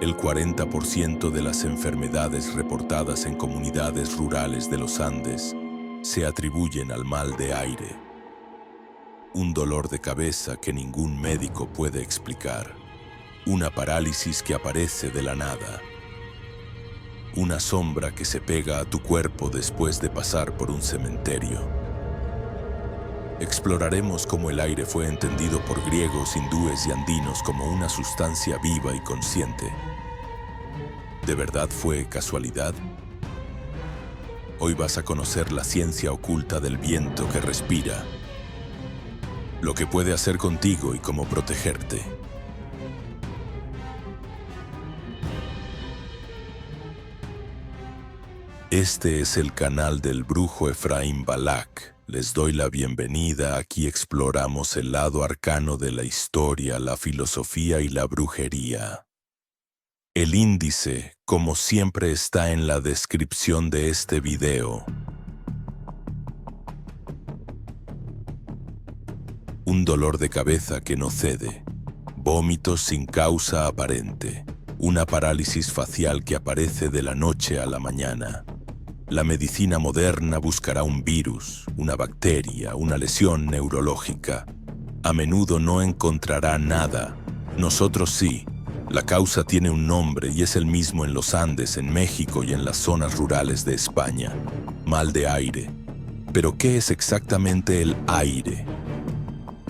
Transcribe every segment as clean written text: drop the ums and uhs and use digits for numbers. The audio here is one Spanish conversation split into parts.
El 40% de las enfermedades reportadas en comunidades rurales de los Andes se atribuyen al mal de aire. Un dolor de cabeza que ningún médico puede explicar. Una parálisis que aparece de la nada. Una sombra que se pega a tu cuerpo después de pasar por un cementerio. Exploraremos cómo el aire fue entendido por griegos, hindúes y andinos como una sustancia viva y consciente. ¿De verdad fue casualidad? Hoy vas a conocer la ciencia oculta del viento que respira, lo que puede hacer contigo y cómo protegerte. Este es el canal del brujo Efraín Balak. Les doy la bienvenida. Aquí exploramos el lado arcano de la historia, la filosofía y la brujería. El índice, como siempre, está en la descripción de este video. Un dolor de cabeza que no cede. Vómitos sin causa aparente. Una parálisis facial que aparece de la noche a la mañana. La medicina moderna buscará un virus, una bacteria, una lesión neurológica. A menudo no encontrará nada. Nosotros sí. La causa tiene un nombre y es el mismo en los Andes, en México y en las zonas rurales de España. Mal de aire. ¿Pero qué es exactamente el aire?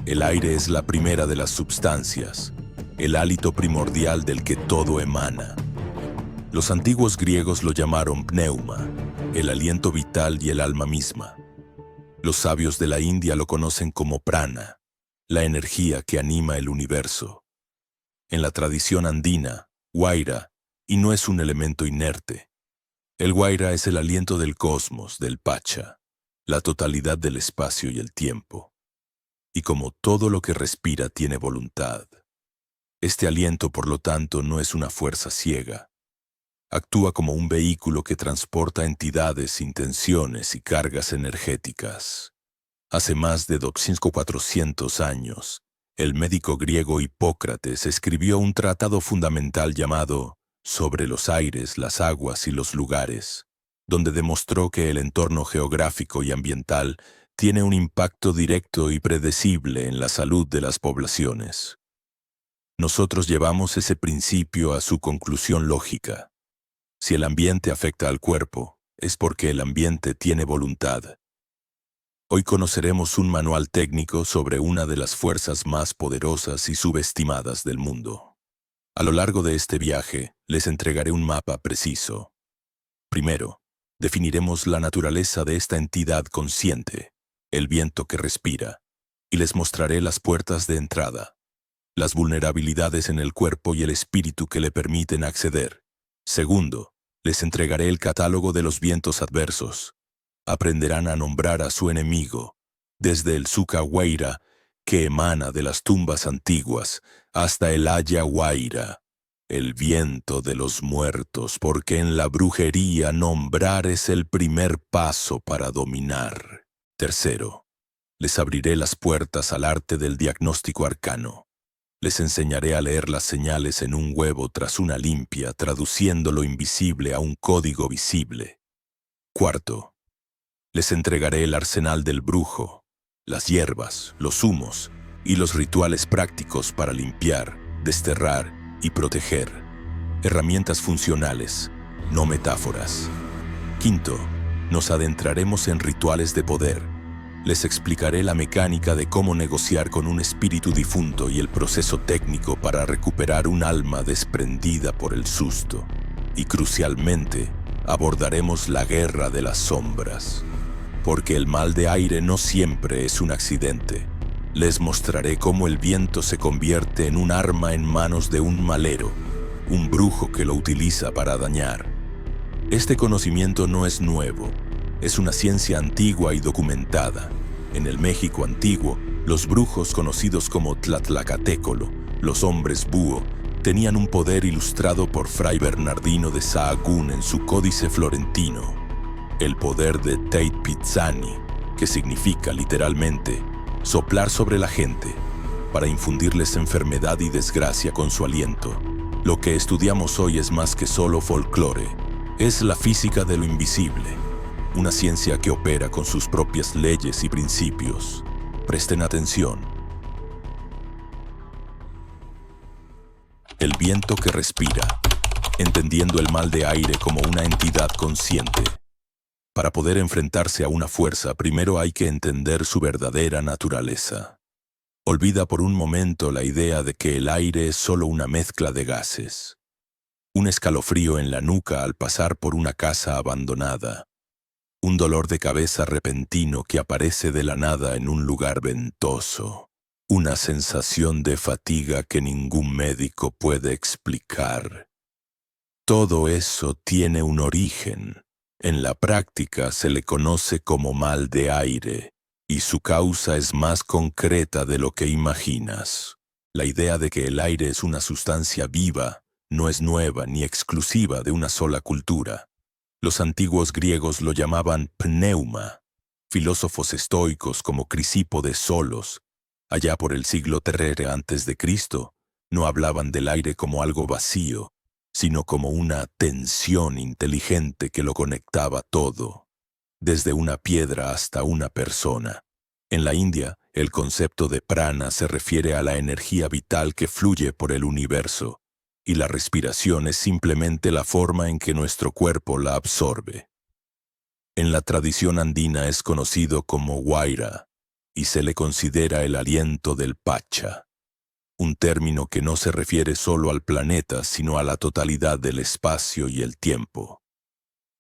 El aire es la primera de las substancias, el hálito primordial del que todo emana. Los antiguos griegos lo llamaron pneuma, el aliento vital y el alma misma. Los sabios de la India lo conocen como prana, la energía que anima el universo. En la tradición andina, Huayra, y no es un elemento inerte. El Huayra es el aliento del cosmos, del Pacha, la totalidad del espacio y el tiempo. Y como todo lo que respira tiene voluntad, este aliento, por lo tanto, no es una fuerza ciega. Actúa como un vehículo que transporta entidades, intenciones y cargas energéticas. Hace más de 400 años, el médico griego Hipócrates escribió un tratado fundamental llamado Sobre los aires, las aguas y los lugares, donde demostró que el entorno geográfico y ambiental tiene un impacto directo y predecible en la salud de las poblaciones. Nosotros llevamos ese principio a su conclusión lógica. Si el ambiente afecta al cuerpo, es porque el ambiente tiene voluntad. Hoy conoceremos un manual técnico sobre una de las fuerzas más poderosas y subestimadas del mundo. A lo largo de este viaje, les entregaré un mapa preciso. Primero, definiremos la naturaleza de esta entidad consciente, el viento que respira, y les mostraré las puertas de entrada, las vulnerabilidades en el cuerpo y el espíritu que le permiten acceder. Segundo, les entregaré el catálogo de los vientos adversos. Aprenderán a nombrar a su enemigo, desde el Suca Huayra, que emana de las tumbas antiguas, hasta el Aya Huayra, el viento de los muertos, porque en la brujería nombrar es el primer paso para dominar. Tercero, les abriré las puertas al arte del diagnóstico arcano. Les enseñaré a leer las señales en un huevo tras una limpia, traduciendo lo invisible a un código visible. Cuarto, les entregaré el arsenal del brujo, las hierbas, los humos y los rituales prácticos para limpiar, desterrar y proteger. Herramientas funcionales, no metáforas. Quinto, nos adentraremos en rituales de poder. Les explicaré la mecánica de cómo negociar con un espíritu difunto y el proceso técnico para recuperar un alma desprendida por el susto. Y crucialmente, abordaremos la guerra de las sombras. Porque el mal de aire no siempre es un accidente. Les mostraré cómo el viento se convierte en un arma en manos de un malero, un brujo que lo utiliza para dañar. Este conocimiento no es nuevo, es una ciencia antigua y documentada. En el México antiguo, los brujos conocidos como Tlatlacatecolo, los hombres búho, tenían un poder ilustrado por Fray Bernardino de Sahagún en su Códice Florentino. El poder de Teit Pizzani, que significa literalmente soplar sobre la gente para infundirles enfermedad y desgracia con su aliento. Lo que estudiamos hoy es más que solo folclore. Es la física de lo invisible, una ciencia que opera con sus propias leyes y principios. Presten atención. El viento que respira, entendiendo el mal de aire como una entidad consciente. Para poder enfrentarse a una fuerza, primero hay que entender su verdadera naturaleza. Olvida por un momento la idea de que el aire es solo una mezcla de gases. Un escalofrío en la nuca al pasar por una casa abandonada. Un dolor de cabeza repentino que aparece de la nada en un lugar ventoso. Una sensación de fatiga que ningún médico puede explicar. Todo eso tiene un origen. En la práctica se le conoce como mal de aire, y su causa es más concreta de lo que imaginas. La idea de que el aire es una sustancia viva no es nueva ni exclusiva de una sola cultura. Los antiguos griegos lo llamaban pneuma. Filósofos estoicos como Crisipo de Solos, allá por el siglo III a.C., no hablaban del aire como algo vacío, sino como una tensión inteligente que lo conectaba todo, desde una piedra hasta una persona. En la India, el concepto de prana se refiere a la energía vital que fluye por el universo, y la respiración es simplemente la forma en que nuestro cuerpo la absorbe. En la tradición andina es conocido como Guaira, y se le considera el aliento del Pacha, un término que no se refiere solo al planeta, sino a la totalidad del espacio y el tiempo.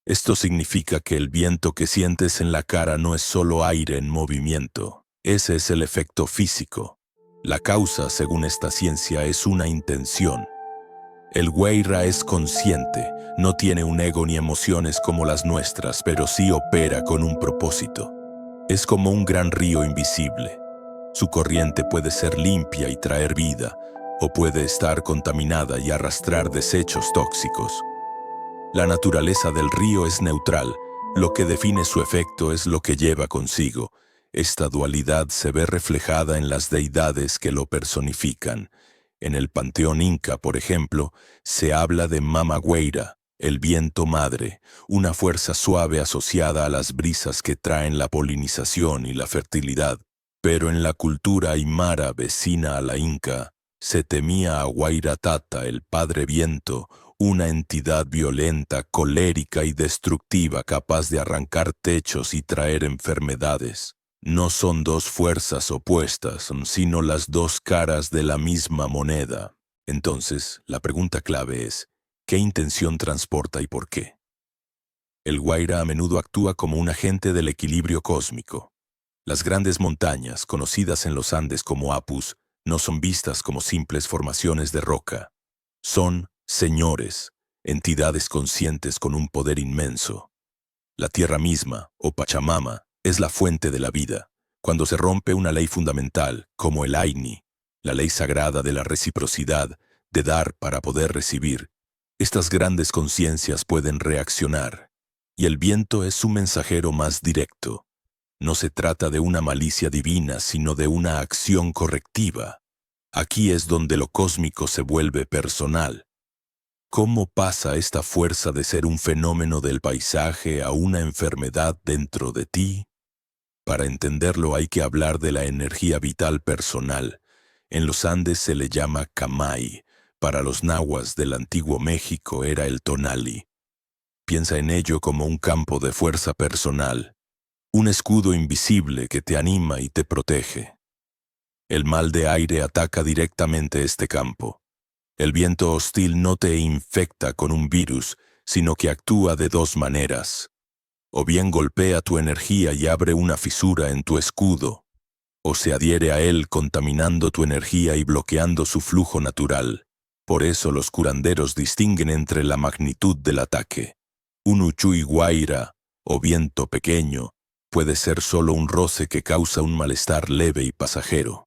Esto significa que el viento que sientes en la cara no es solo aire en movimiento, ese es el efecto físico. La causa, según esta ciencia, es una intención. El Guaira es consciente, no tiene un ego ni emociones como las nuestras, pero sí opera con un propósito. Es como un gran río invisible. Su corriente puede ser limpia y traer vida, o puede estar contaminada y arrastrar desechos tóxicos. La naturaleza del río es neutral, lo que define su efecto es lo que lleva consigo. Esta dualidad se ve reflejada en las deidades que lo personifican. En el panteón inca, por ejemplo, se habla de Mama Guaira, el viento madre, una fuerza suave asociada a las brisas que traen la polinización y la fertilidad. Pero en la cultura aymara vecina a la inca, se temía a Huayratata, el padre viento, una entidad violenta, colérica y destructiva capaz de arrancar techos y traer enfermedades. No son dos fuerzas opuestas, sino las dos caras de la misma moneda. Entonces, la pregunta clave es, ¿qué intención transporta y por qué? El Guaira a menudo actúa como un agente del equilibrio cósmico. Las grandes montañas, conocidas en los Andes como Apus, no son vistas como simples formaciones de roca. Son señores, entidades conscientes con un poder inmenso. La tierra misma, o Pachamama, es la fuente de la vida. Cuando se rompe una ley fundamental, como el Aini, la ley sagrada de la reciprocidad, de dar para poder recibir, estas grandes conciencias pueden reaccionar, y el viento es su mensajero más directo. No se trata de una malicia divina, sino de una acción correctiva. Aquí es donde lo cósmico se vuelve personal. ¿Cómo pasa esta fuerza de ser un fenómeno del paisaje a una enfermedad dentro de ti? Para entenderlo hay que hablar de la energía vital personal. En los Andes se le llama Camay. Para los nahuas del antiguo México era el Tonali. Piensa en ello como un campo de fuerza personal. Un escudo invisible que te anima y te protege. El mal de aire ataca directamente este campo. El viento hostil no te infecta con un virus, sino que actúa de dos maneras. O bien golpea tu energía y abre una fisura en tu escudo, o se adhiere a él contaminando tu energía y bloqueando su flujo natural. Por eso los curanderos distinguen entre la magnitud del ataque. Un Uchui Guaira, o viento pequeño, puede ser solo un roce que causa un malestar leve y pasajero.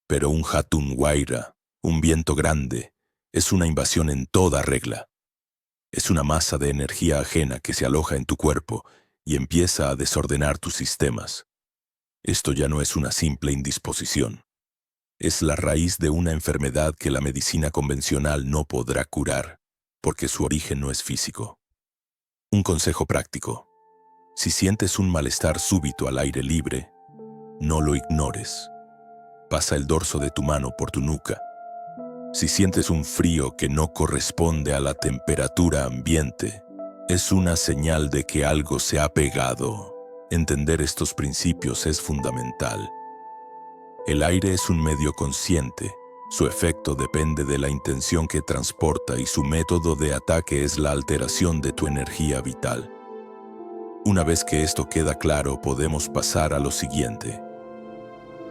Pero un Hatun Guaira, un viento grande, es una invasión en toda regla. Es una masa de energía ajena que se aloja en tu cuerpo y empieza a desordenar tus sistemas. Esto ya no es una simple indisposición. Es la raíz de una enfermedad que la medicina convencional no podrá curar, porque su origen no es físico. Un consejo práctico. Si sientes un malestar súbito al aire libre, no lo ignores. Pasa el dorso de tu mano por tu nuca. Si sientes un frío que no corresponde a la temperatura ambiente, es una señal de que algo se ha pegado. Entender estos principios es fundamental. El aire es un medio consciente. Su efecto depende de la intención que transporta y su método de ataque es la alteración de tu energía vital. Una vez que esto queda claro, podemos pasar a lo siguiente.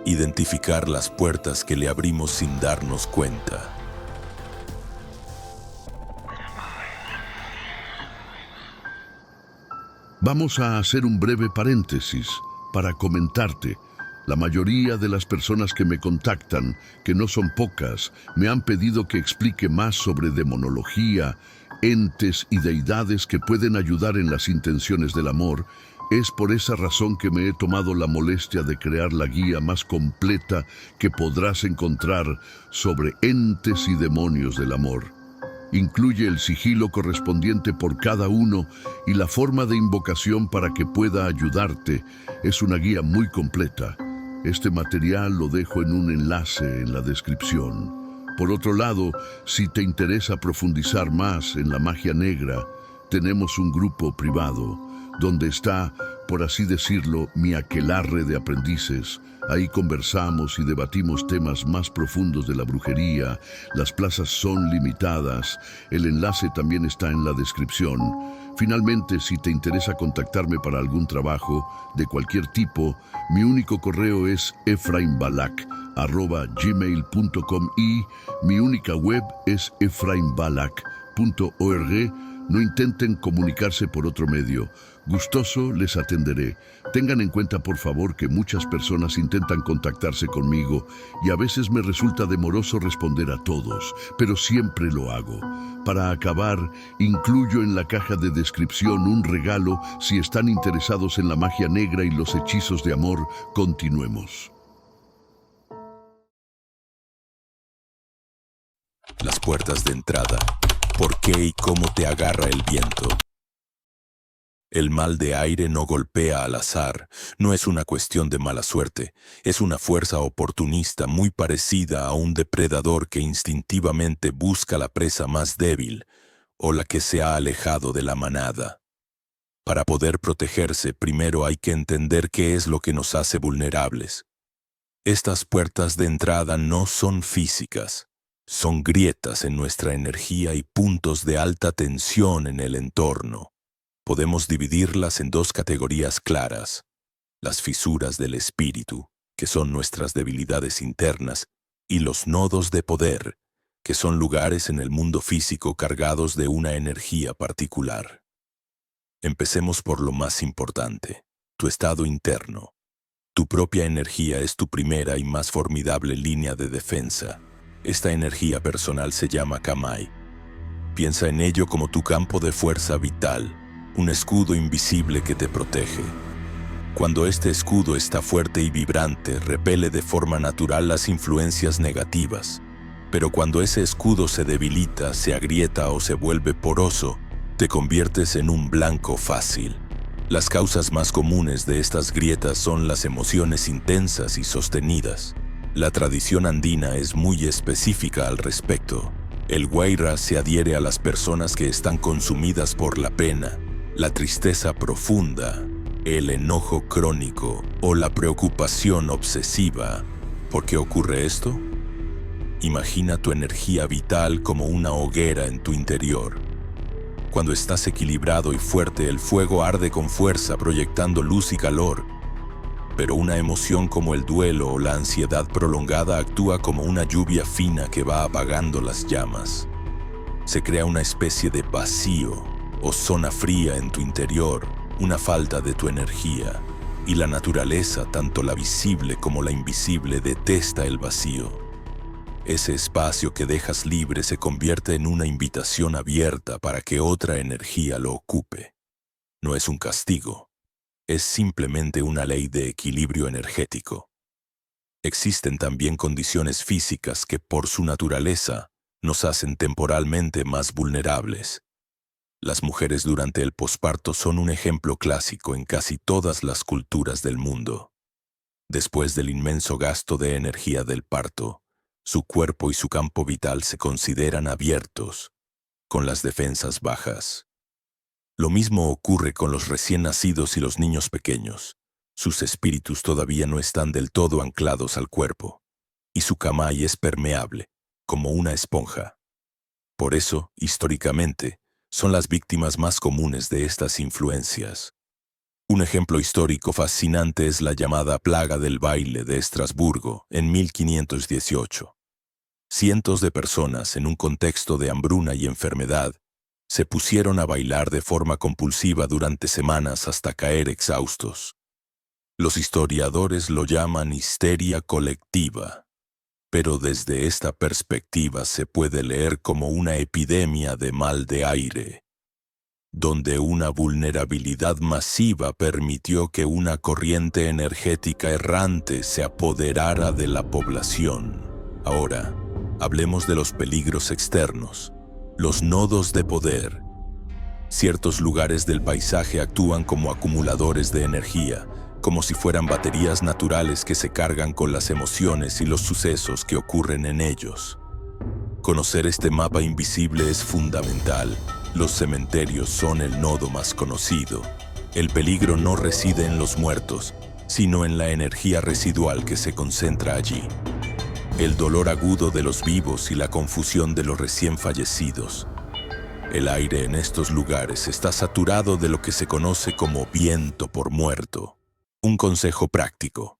Identificar las puertas que le abrimos sin darnos cuenta. Vamos a hacer un breve paréntesis para comentarte. La mayoría de las personas que me contactan, que no son pocas, me han pedido que explique más sobre demonología, entes y deidades que pueden ayudar en las intenciones del amor. Es por esa razón que me he tomado la molestia de crear la guía más completa que podrás encontrar sobre entes y demonios del amor. Incluye el sigilo correspondiente por cada uno y la forma de invocación para que pueda ayudarte. Es una guía muy completa. Este material lo dejo en un enlace en la descripción. Por otro lado, si te interesa profundizar más en la magia negra, tenemos un grupo privado donde está, por así decirlo, mi aquelarre de aprendices. Ahí conversamos y debatimos temas más profundos de la brujería. Las plazas son limitadas. El enlace también está en la descripción. Finalmente, si te interesa contactarme para algún trabajo de cualquier tipo, mi único correo es efraimbalak@gmail.com y mi única web es efraimbalak.org. No intenten comunicarse por otro medio. Gustoso les atenderé. Tengan en cuenta, por favor, que muchas personas intentan contactarse conmigo y a veces me resulta demoroso responder a todos, pero siempre lo hago. Para acabar, incluyo en la caja de descripción un regalo si están interesados en la magia negra y los hechizos de amor. Continuemos. Las puertas de entrada. ¿Por qué y cómo te agarra el viento? El mal de aire no golpea al azar, no es una cuestión de mala suerte, es una fuerza oportunista muy parecida a un depredador que instintivamente busca la presa más débil o la que se ha alejado de la manada. Para poder protegerse, primero hay que entender qué es lo que nos hace vulnerables. Estas puertas de entrada no son físicas, son grietas en nuestra energía y puntos de alta tensión en el entorno. Podemos dividirlas en dos categorías claras: las fisuras del espíritu, que son nuestras debilidades internas, y los nodos de poder, que son lugares en el mundo físico cargados de una energía particular. Empecemos por lo más importante, tu estado interno. Tu propia energía es tu primera y más formidable línea de defensa. Esta energía personal se llama Kamai. Piensa en ello como tu campo de fuerza vital, un escudo invisible que te protege. Cuando este escudo está fuerte y vibrante, repele de forma natural las influencias negativas. Pero cuando ese escudo se debilita, se agrieta o se vuelve poroso, te conviertes en un blanco fácil. Las causas más comunes de estas grietas son las emociones intensas y sostenidas. La tradición andina es muy específica al respecto. El Guayra se adhiere a las personas que están consumidas por la pena, la tristeza profunda, el enojo crónico o la preocupación obsesiva. ¿Por qué ocurre esto? Imagina tu energía vital como una hoguera en tu interior. Cuando estás equilibrado y fuerte, el fuego arde con fuerza, proyectando luz y calor. Pero una emoción como el duelo o la ansiedad prolongada actúa como una lluvia fina que va apagando las llamas. Se crea una especie de vacío o zona fría en tu interior, una falta de tu energía. Y la naturaleza, tanto la visible como la invisible, detesta el vacío. Ese espacio que dejas libre se convierte en una invitación abierta para que otra energía lo ocupe. No es un castigo, es simplemente una ley de equilibrio energético. Existen también condiciones físicas que por su naturaleza nos hacen temporalmente más vulnerables. Las mujeres durante el posparto son un ejemplo clásico en casi todas las culturas del mundo. Después del inmenso gasto de energía del parto, su cuerpo y su campo vital se consideran abiertos, con las defensas bajas. Lo mismo ocurre con los recién nacidos y los niños pequeños. Sus espíritus todavía no están del todo anclados al cuerpo, y su kamai es permeable, como una esponja. Por eso, históricamente, son las víctimas más comunes de estas influencias. Un ejemplo histórico fascinante es la llamada Plaga del Baile de Estrasburgo en 1518. Cientos de personas, en un contexto de hambruna y enfermedad, se pusieron a bailar de forma compulsiva durante semanas hasta caer exhaustos. Los historiadores lo llaman histeria colectiva, pero desde esta perspectiva se puede leer como una epidemia de mal de aire, donde una vulnerabilidad masiva permitió que una corriente energética errante se apoderara de la población. Ahora, hablemos de los peligros externos, los nodos de poder. Ciertos lugares del paisaje actúan como acumuladores de energía, como si fueran baterías naturales que se cargan con las emociones y los sucesos que ocurren en ellos. Conocer este mapa invisible es fundamental. Los cementerios son el nodo más conocido. El peligro no reside en los muertos, sino en la energía residual que se concentra allí. El dolor agudo de los vivos y la confusión de los recién fallecidos. El aire en estos lugares está saturado de lo que se conoce como viento por muerto. Un consejo práctico: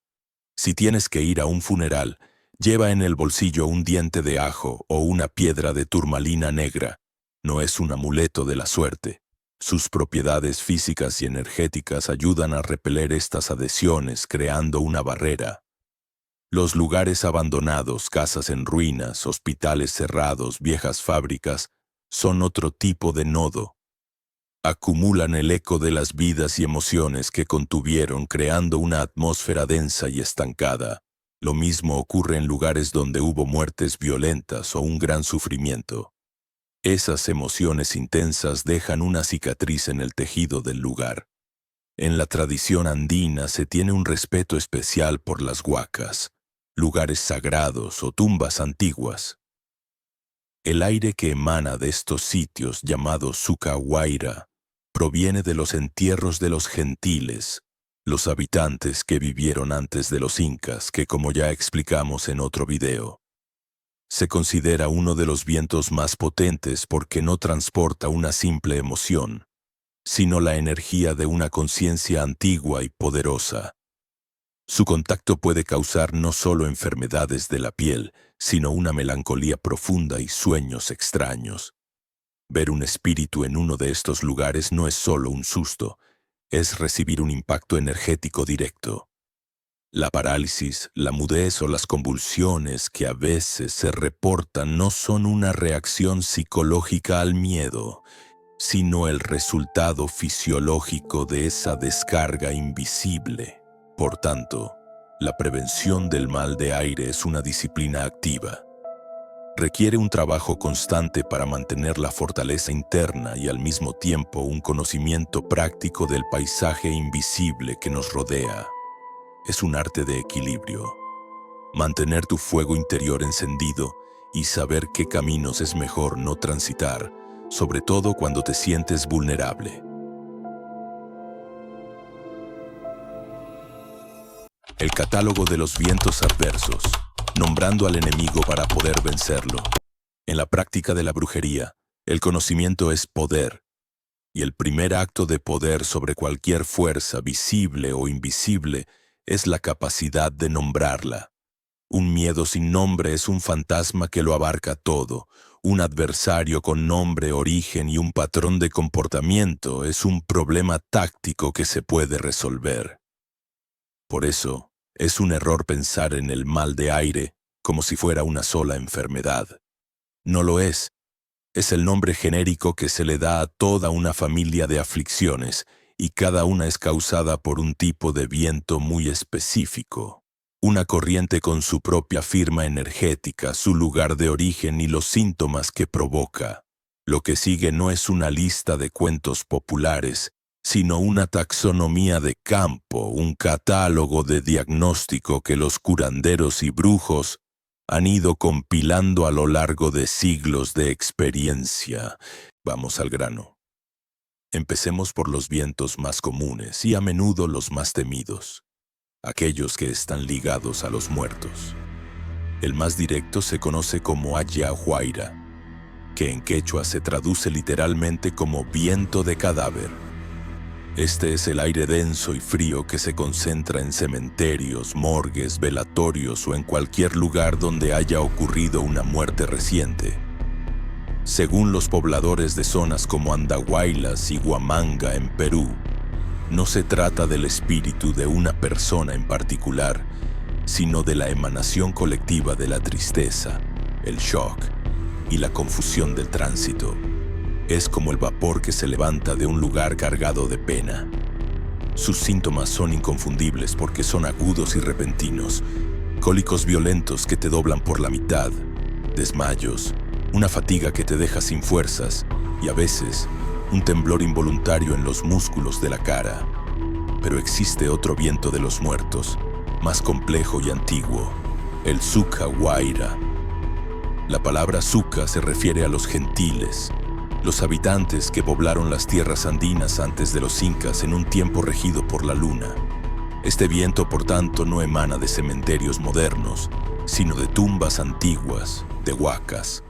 si tienes que ir a un funeral, lleva en el bolsillo un diente de ajo o una piedra de turmalina negra. No es un amuleto de la suerte. Sus propiedades físicas y energéticas ayudan a repeler estas adhesiones, creando una barrera. Los lugares abandonados, casas en ruinas, hospitales cerrados, viejas fábricas, son otro tipo de nodo. Acumulan el eco de las vidas y emociones que contuvieron, creando una atmósfera densa y estancada. Lo mismo ocurre en lugares donde hubo muertes violentas o un gran sufrimiento. Esas emociones intensas dejan una cicatriz en el tejido del lugar. En la tradición andina se tiene un respeto especial por las huacas, lugares sagrados o tumbas antiguas. El aire que emana de estos sitios, llamado Sucahuayra, proviene de los entierros de los gentiles, los habitantes que vivieron antes de los incas, que como ya explicamos en otro video. Se considera uno de los vientos más potentes porque no transporta una simple emoción, sino la energía de una conciencia antigua y poderosa. Su contacto puede causar no solo enfermedades de la piel, sino una melancolía profunda y sueños extraños. Ver un espíritu en uno de estos lugares no es solo un susto, es recibir un impacto energético directo. La parálisis, la mudez o las convulsiones que a veces se reportan no son una reacción psicológica al miedo, sino el resultado fisiológico de esa descarga invisible. Por tanto, la prevención del mal de aire es una disciplina activa. Requiere un trabajo constante para mantener la fortaleza interna y al mismo tiempo un conocimiento práctico del paisaje invisible que nos rodea. Es un arte de equilibrio. Mantener tu fuego interior encendido y saber qué caminos es mejor no transitar, sobre todo cuando te sientes vulnerable. El catálogo de los vientos adversos, nombrando al enemigo para poder vencerlo. En la práctica de la brujería, el conocimiento es poder, y el primer acto de poder sobre cualquier fuerza, visible o invisible, es la capacidad de nombrarla. Un miedo sin nombre es un fantasma que lo abarca todo. Un adversario con nombre, origen y un patrón de comportamiento es un problema táctico que se puede resolver. Por eso, es un error pensar en el mal de aire como si fuera una sola enfermedad. No lo es. Es el nombre genérico que se le da a toda una familia de aflicciones, y cada una es causada por un tipo de viento muy específico. Una corriente con su propia firma energética, su lugar de origen y los síntomas que provoca. Lo que sigue no es una lista de cuentos populares, sino una taxonomía de campo, un catálogo de diagnóstico que los curanderos y brujos han ido compilando a lo largo de siglos de experiencia. Vamos al grano. Empecemos por los vientos más comunes y a menudo los más temidos, aquellos que están ligados a los muertos. El más directo se conoce como Ayahuayra, que en quechua se traduce literalmente como viento de cadáver. Este es el aire denso y frío que se concentra en cementerios, morgues, velatorios o en cualquier lugar donde haya ocurrido una muerte reciente. Según los pobladores de zonas como Andahuaylas y Huamanga en Perú, no se trata del espíritu de una persona en particular, sino de la emanación colectiva de la tristeza, el shock y la confusión del tránsito. Es como el vapor que se levanta de un lugar cargado de pena. Sus síntomas son inconfundibles porque son agudos y repentinos, cólicos violentos que te doblan por la mitad, desmayos, una fatiga que te deja sin fuerzas y a veces un temblor involuntario en los músculos de la cara. Pero existe otro viento de los muertos, más complejo y antiguo, el Suca Huayra. La palabra Suca se refiere a los gentiles, los habitantes que poblaron las tierras andinas antes de los incas en un tiempo regido por la luna. Este viento, por tanto, no emana de cementerios modernos, sino de tumbas antiguas, de huacas,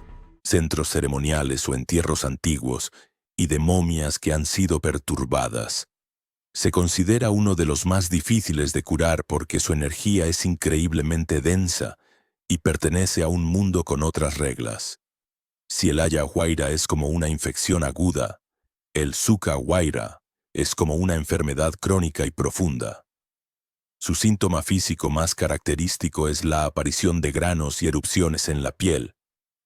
centros ceremoniales o entierros antiguos y de momias que han sido perturbadas. Se considera uno de los más difíciles de curar porque su energía es increíblemente densa y pertenece a un mundo con otras reglas. Si el Ayahuayra es como una infección aguda, el Suca Huayra es como una enfermedad crónica y profunda. Su síntoma físico más característico es la aparición de granos y erupciones en la piel,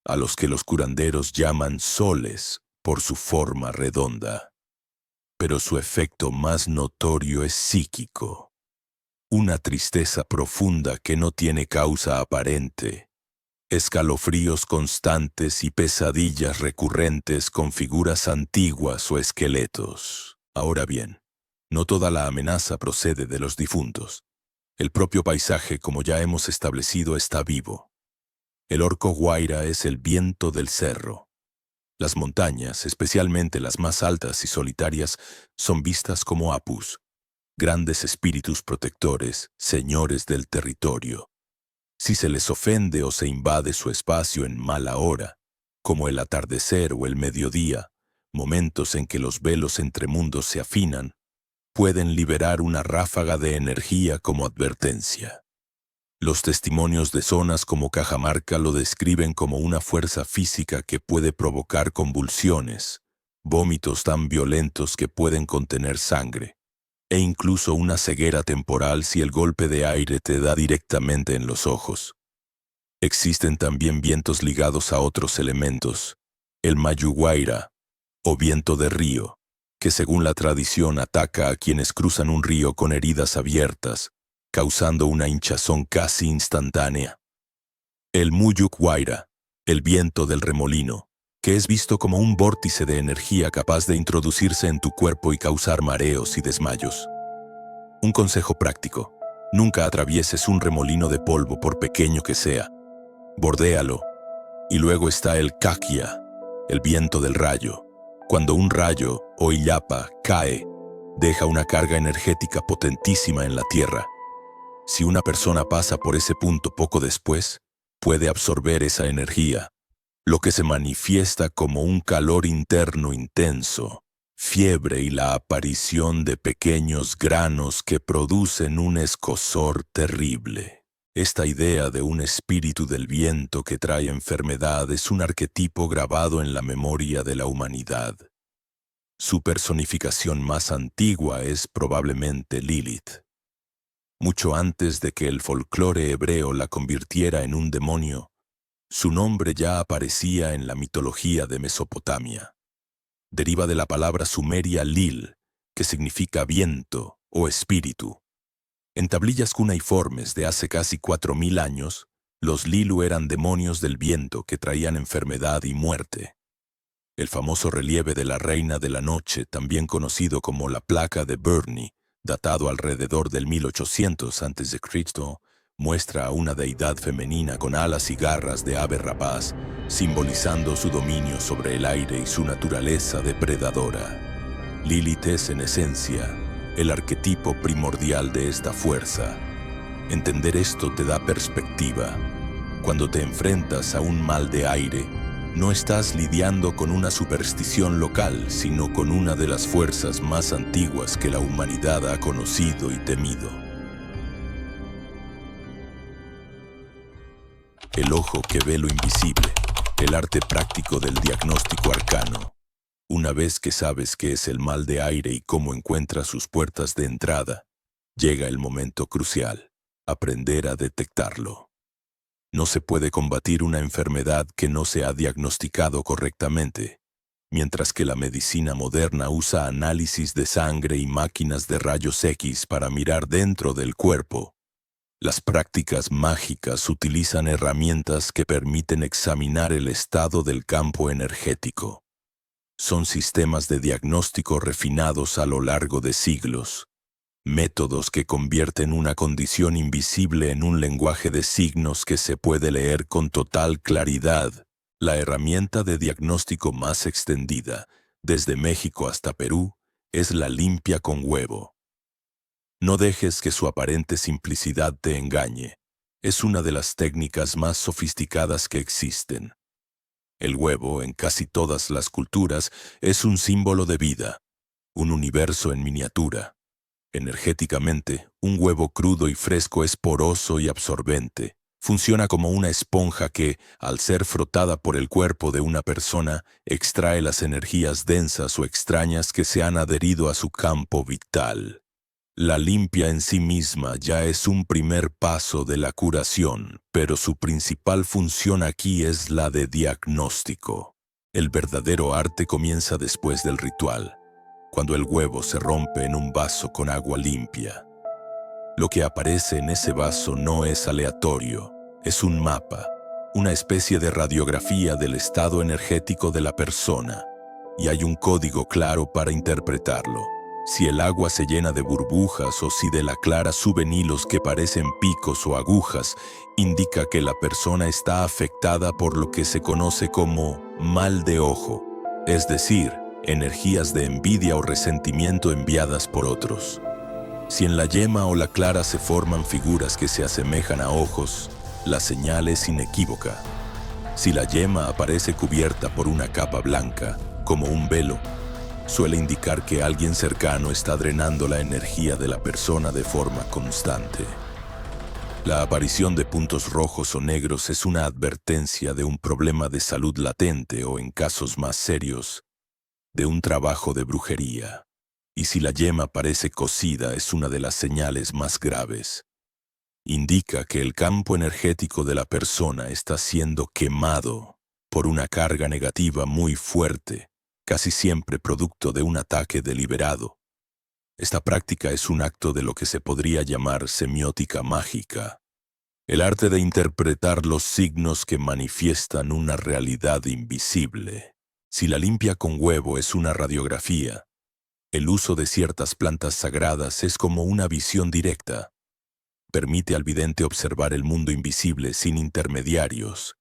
a los que los curanderos llaman soles por su forma redonda. Pero su efecto más notorio es psíquico. Una tristeza profunda que no tiene causa aparente. Escalofríos constantes y pesadillas recurrentes con figuras antiguas o esqueletos. Ahora bien, no toda la amenaza procede de los difuntos. El propio paisaje, como ya hemos establecido, está vivo. El Orco Huayra es el viento del cerro. Las montañas, especialmente las más altas y solitarias, son vistas como apus, grandes espíritus protectores, señores del territorio. Si se les ofende o se invade su espacio en mala hora, como el atardecer o el mediodía, momentos en que los velos entre mundos se afinan, pueden liberar una ráfaga de energía como advertencia. Los testimonios de zonas como Cajamarca lo describen como una fuerza física que puede provocar convulsiones, vómitos tan violentos que pueden contener sangre, e incluso una ceguera temporal si el golpe de aire te da directamente en los ojos. Existen también vientos ligados a otros elementos, el Mayuguaira, o viento de río, que según la tradición ataca a quienes cruzan un río con heridas abiertas, causando una hinchazón casi instantánea. El Muyuguaira, el viento del remolino, que es visto como un vórtice de energía capaz de introducirse en tu cuerpo y causar mareos y desmayos. Un consejo práctico: nunca atravieses un remolino de polvo por pequeño que sea. Bordéalo. Y luego está el Caquia, el viento del rayo. Cuando un rayo o illapa cae, deja una carga energética potentísima en la tierra. Si una persona pasa por ese punto poco después, puede absorber esa energía, lo que se manifiesta como un calor interno intenso, fiebre y la aparición de pequeños granos que producen un escozor terrible. Esta idea de un espíritu del viento que trae enfermedad es un arquetipo grabado en la memoria de la humanidad. Su personificación más antigua es probablemente Lilith. Mucho antes de que el folclore hebreo la convirtiera en un demonio, su nombre ya aparecía en la mitología de Mesopotamia. Deriva de la palabra sumeria Lil, que significa viento o espíritu. En tablillas cuneiformes de hace casi 4000 años, los Lilu eran demonios del viento que traían enfermedad y muerte. El famoso relieve de la Reina de la Noche, también conocido como la placa de Burney, datado alrededor del 1800 a.C., muestra a una deidad femenina con alas y garras de ave rapaz, simbolizando su dominio sobre el aire y su naturaleza depredadora. Lilith es, en esencia, el arquetipo primordial de esta fuerza. Entender esto te da perspectiva. Cuando te enfrentas a un mal de aire, no estás lidiando con una superstición local, sino con una de las fuerzas más antiguas que la humanidad ha conocido y temido. El ojo que ve lo invisible, el arte práctico del diagnóstico arcano. Una vez que sabes qué es el mal de aire y cómo encuentra sus puertas de entrada, llega el momento crucial, aprender a detectarlo. No se puede combatir una enfermedad que no se ha diagnosticado correctamente, mientras que la medicina moderna usa análisis de sangre y máquinas de rayos X para mirar dentro del cuerpo. Las prácticas mágicas utilizan herramientas que permiten examinar el estado del campo energético. Son sistemas de diagnóstico refinados a lo largo de siglos, métodos que convierten una condición invisible en un lenguaje de signos que se puede leer con total claridad. La herramienta de diagnóstico más extendida, desde México hasta Perú, es la limpia con huevo. No dejes que su aparente simplicidad te engañe. Es una de las técnicas más sofisticadas que existen. El huevo, en casi todas las culturas, es un símbolo de vida, un universo en miniatura. Energéticamente, un huevo crudo y fresco es poroso y absorbente. Funciona como una esponja que, al ser frotada por el cuerpo de una persona, extrae las energías densas o extrañas que se han adherido a su campo vital. La limpia en sí misma ya es un primer paso de la curación, pero su principal función aquí es la de diagnóstico. El verdadero arte comienza después del ritual, cuando el huevo se rompe en un vaso con agua limpia. Lo que aparece en ese vaso no es aleatorio, es un mapa, una especie de radiografía del estado energético de la persona, y hay un código claro para interpretarlo. Si el agua se llena de burbujas o si de la clara suben hilos que parecen picos o agujas, indica que la persona está afectada por lo que se conoce como mal de ojo, es decir, energías de envidia o resentimiento enviadas por otros. Si en la yema o la clara se forman figuras que se asemejan a ojos, la señal es inequívoca. Si la yema aparece cubierta por una capa blanca, como un velo, suele indicar que alguien cercano está drenando la energía de la persona de forma constante. La aparición de puntos rojos o negros es una advertencia de un problema de salud latente o, en casos más serios, de un trabajo de brujería. Y si la yema parece cocida, es una de las señales más graves. Indica que el campo energético de la persona está siendo quemado por una carga negativa muy fuerte, casi siempre producto de un ataque deliberado. Esta práctica es un acto de lo que se podría llamar semiótica mágica, el arte de interpretar los signos que manifiestan una realidad invisible. Si la limpia con huevo es una radiografía, el uso de ciertas plantas sagradas es como una visión directa. Permite al vidente observar el mundo invisible sin intermediarios.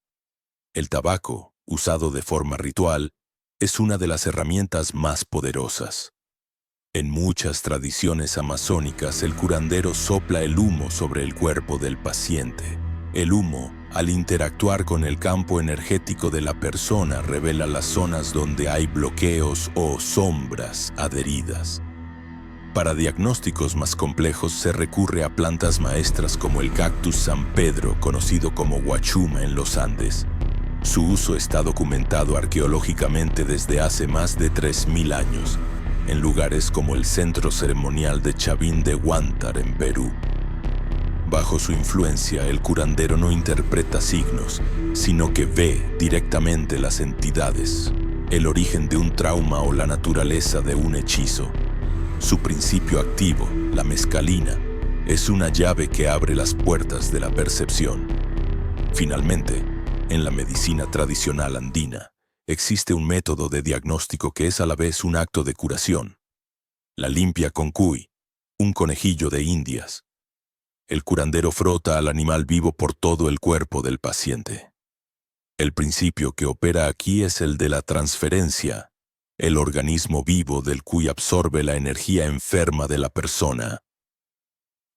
El tabaco, usado de forma ritual, es una de las herramientas más poderosas. En muchas tradiciones amazónicas, el curandero sopla el humo sobre el cuerpo del paciente. El humo, al interactuar con el campo energético de la persona, revela las zonas donde hay bloqueos o sombras adheridas. Para diagnósticos más complejos se recurre a plantas maestras como el cactus San Pedro, conocido como huachuma en los Andes. Su uso está documentado arqueológicamente desde hace más de 3000 años, en lugares como el Centro Ceremonial de Chavín de Huántar, en Perú. Bajo su influencia, el curandero no interpreta signos, sino que ve directamente las entidades, el origen de un trauma o la naturaleza de un hechizo. Su principio activo, la mescalina, Es una llave que abre las puertas de la percepción. Finalmente, en la medicina tradicional andina, existe un método de diagnóstico que es a la vez un acto de curación. La limpia con cuy, un conejillo de Indias. El curandero frota al animal vivo por todo el cuerpo del paciente. El principio que opera aquí es el de la transferencia. El organismo vivo del cuy absorbe la energía enferma de la persona.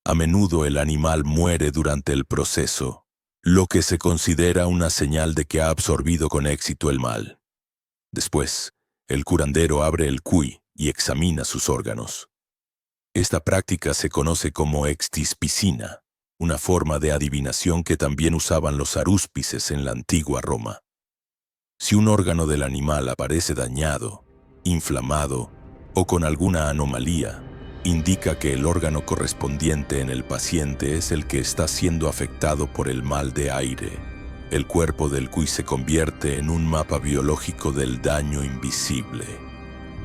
A menudo el animal muere durante el proceso, lo que se considera una señal de que ha absorbido con éxito el mal. Después, el curandero abre el cuy y examina sus órganos. Esta práctica se conoce como extispicina, una forma de adivinación que también usaban los arúspices en la antigua Roma. Si un órgano del animal aparece dañado, inflamado o con alguna anomalía, indica que el órgano correspondiente en el paciente es el que está siendo afectado por el mal de aire. El cuerpo del cuy se convierte en un mapa biológico del daño invisible,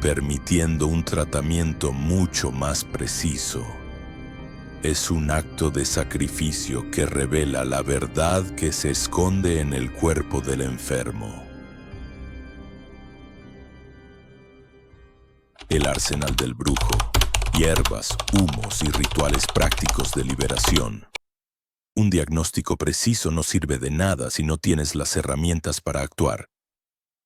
permitiendo un tratamiento mucho más preciso. Es un acto de sacrificio que revela la verdad que se esconde en el cuerpo del enfermo. El arsenal del brujo, hierbas, humos y rituales prácticos de liberación. Un diagnóstico preciso no sirve de nada si no tienes las herramientas para actuar.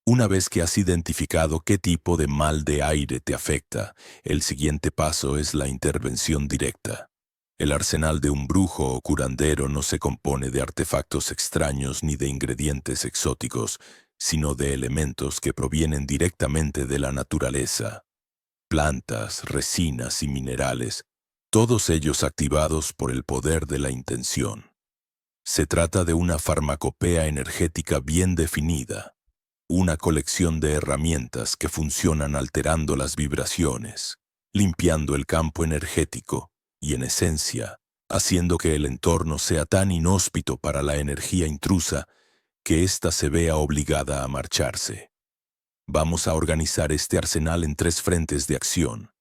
Una vez que has identificado qué tipo de mal de aire te afecta, el siguiente paso es la intervención directa. El arsenal de un brujo o curandero no se compone de artefactos extraños ni de ingredientes exóticos, sino de elementos que provienen directamente de la naturaleza. Plantas, resinas y minerales, todos ellos activados por el poder de la intención. Se trata de una farmacopea energética bien definida, una colección de herramientas que funcionan alterando las vibraciones, limpiando el campo energético y, en esencia, haciendo que el entorno sea tan inhóspito para la energía intrusa que ésta se vea obligada a marcharse. Vamos a organizar este arsenal en 3 frentes de acción: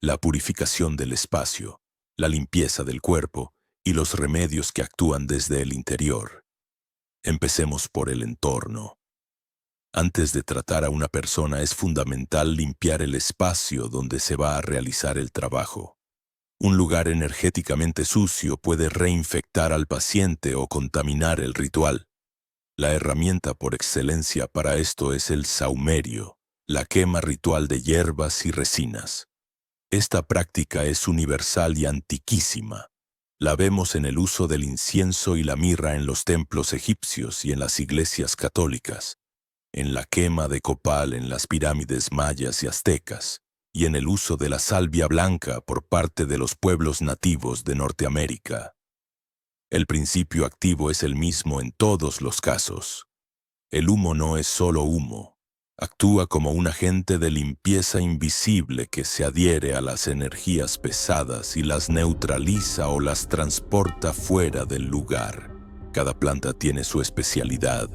la purificación del espacio, la limpieza del cuerpo y los remedios que actúan desde el interior. Empecemos por el entorno. Antes de tratar a una persona es fundamental limpiar el espacio donde se va a realizar el trabajo. Un lugar energéticamente sucio puede reinfectar al paciente o contaminar el ritual. La herramienta por excelencia para esto es el saumerio, la quema ritual de hierbas y resinas. Esta práctica es universal y antiquísima. La vemos en el uso del incienso y la mirra en los templos egipcios y en las iglesias católicas, en la quema de copal en las pirámides mayas y aztecas, y en el uso de la salvia blanca por parte de los pueblos nativos de Norteamérica. El principio activo es el mismo en todos los casos. El humo no es solo humo. Actúa como un agente de limpieza invisible que se adhiere a las energías pesadas y las neutraliza o las transporta fuera del lugar. Cada planta tiene su especialidad.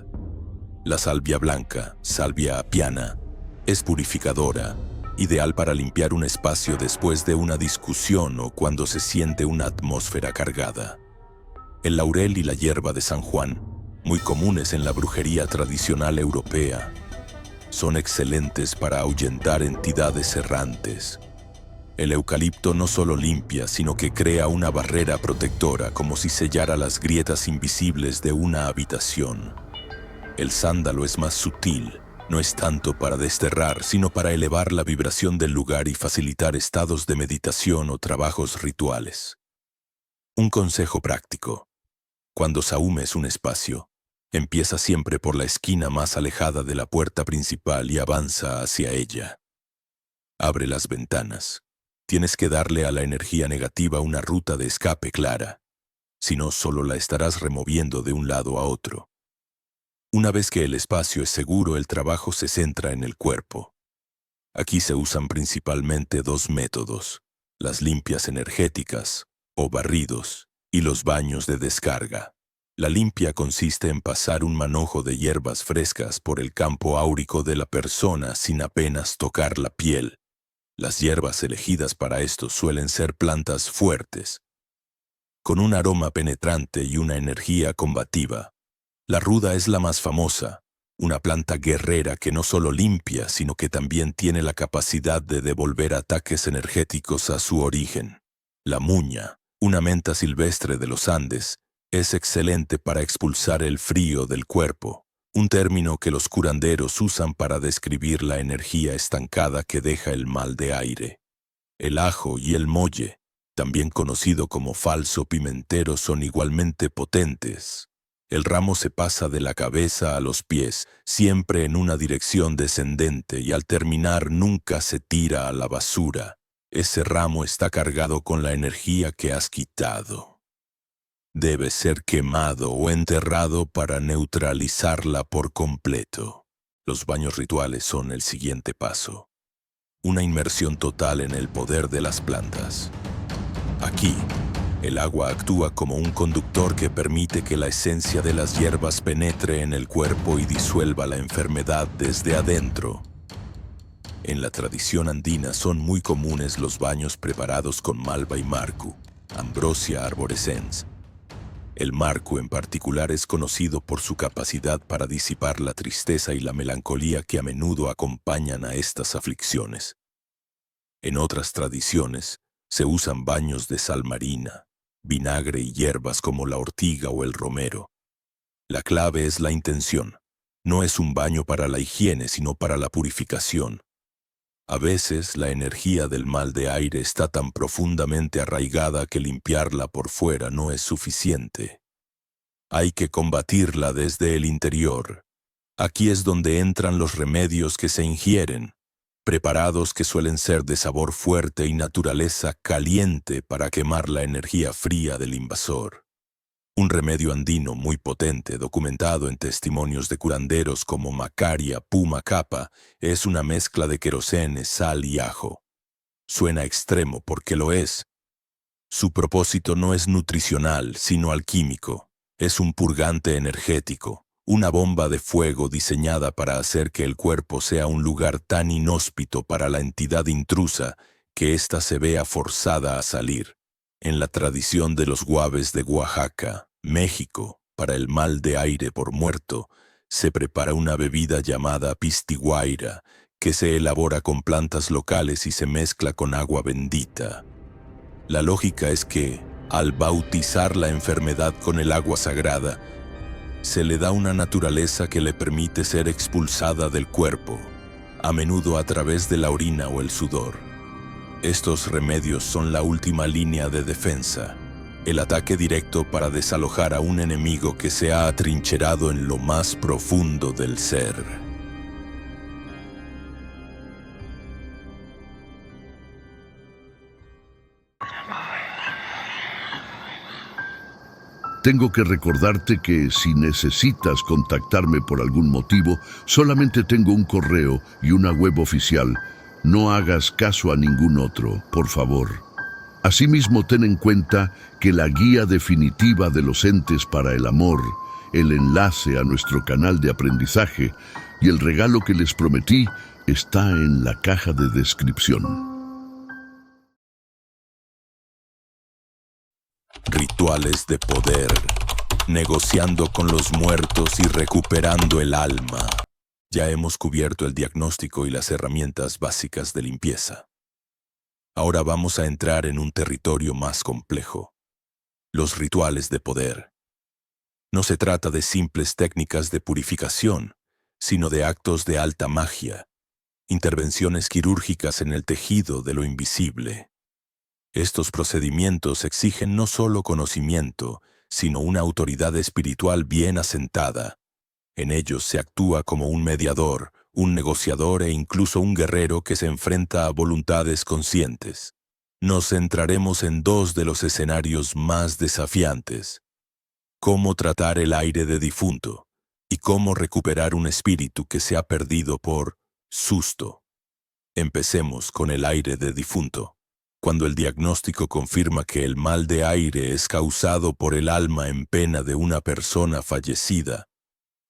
La salvia blanca, Salvia apiana, es purificadora, ideal para limpiar un espacio después de una discusión o cuando se siente una atmósfera cargada. El laurel y la hierba de San Juan, muy comunes en la brujería tradicional europea, son excelentes para ahuyentar entidades errantes. El eucalipto no solo limpia, sino que crea una barrera protectora como si sellara las grietas invisibles de una habitación. El sándalo es más sutil, no es tanto para desterrar, sino para elevar la vibración del lugar y facilitar estados de meditación o trabajos rituales. Un consejo práctico: cuando sahumes un espacio, empieza siempre por la esquina más alejada de la puerta principal y avanza hacia ella. Abre las ventanas. Tienes que darle a la energía negativa una ruta de escape clara, si no, solo la estarás removiendo de un lado a otro. Una vez que el espacio es seguro, el trabajo se centra en el cuerpo. Aquí se usan principalmente 2 métodos: las limpias energéticas, o barridos, y los baños de descarga. La limpia consiste en pasar un manojo de hierbas frescas por el campo áurico de la persona sin apenas tocar la piel. Las hierbas elegidas para esto suelen ser plantas fuertes, con un aroma penetrante y una energía combativa. La ruda es la más famosa, una planta guerrera que no solo limpia, sino que también tiene la capacidad de devolver ataques energéticos a su origen. La muña, una menta silvestre de los Andes, es excelente para expulsar el frío del cuerpo, un término que los curanderos usan para describir la energía estancada que deja el mal de aire. El ajo y el molle, también conocido como falso pimentero, son igualmente potentes. El ramo se pasa de la cabeza a los pies, siempre en una dirección descendente, y al terminar nunca se tira a la basura. Ese ramo está cargado con la energía que has quitado. Debe ser quemado o enterrado para neutralizarla por completo. Los baños rituales son el siguiente paso. Una inmersión total en el poder de las plantas. Aquí, el agua actúa como un conductor que permite que la esencia de las hierbas penetre en el cuerpo y disuelva la enfermedad desde adentro. En la tradición andina son muy comunes los baños preparados con malva y marcu, Ambrosia arborescens. El marcu en particular es conocido por su capacidad para disipar la tristeza y la melancolía que a menudo acompañan a estas aflicciones. En otras tradiciones, se usan baños de sal marina, vinagre y hierbas como la ortiga o el romero. La clave es la intención. No es un baño para la higiene, sino para la purificación. A veces la energía del mal de aire está tan profundamente arraigada que limpiarla por fuera no es suficiente. Hay que combatirla desde el interior. Aquí es donde entran los remedios que se ingieren, preparados que suelen ser de sabor fuerte y naturaleza caliente para quemar la energía fría del invasor. Un remedio andino muy potente, documentado en testimonios de curanderos como Macaria Puma Capa, es una mezcla de querosene, sal y ajo. Suena extremo porque lo es. Su propósito no es nutricional, sino alquímico. Es un purgante energético, una bomba de fuego diseñada para hacer que el cuerpo sea un lugar tan inhóspito para la entidad intrusa que ésta se vea forzada a salir. En la tradición de los guaves de Oaxaca, México, para el mal de aire por muerto, se prepara una bebida llamada pistiguaira, que se elabora con plantas locales y se mezcla con agua bendita. La lógica es que, al bautizar la enfermedad con el agua sagrada, se le da una naturaleza que le permite ser expulsada del cuerpo, a menudo a través de la orina o el sudor. Estos remedios son la última línea de defensa, el ataque directo para desalojar a un enemigo que se ha atrincherado en lo más profundo del ser. Tengo que recordarte que si necesitas contactarme por algún motivo, solamente tengo un correo y una web oficial. No hagas caso a ningún otro, por favor. Asimismo, ten en cuenta que la guía definitiva de los entes para el amor, el enlace a nuestro canal de aprendizaje y el regalo que les prometí está en la caja de descripción. Rituales de poder, negociando con los muertos y recuperando el alma. Ya hemos cubierto el diagnóstico y las herramientas básicas de limpieza. Ahora vamos a entrar en un territorio más complejo. Los rituales de poder. No se trata de simples técnicas de purificación, sino de actos de alta magia, intervenciones quirúrgicas en el tejido de lo invisible. Estos procedimientos exigen no solo conocimiento, sino una autoridad espiritual bien asentada. En ellos se actúa como un mediador, un negociador e incluso un guerrero que se enfrenta a voluntades conscientes. Nos centraremos en dos de los escenarios más desafiantes: cómo tratar el aire de difunto y cómo recuperar un espíritu que se ha perdido por susto. Empecemos con el aire de difunto. Cuando el diagnóstico confirma que el mal de aire es causado por el alma en pena de una persona fallecida,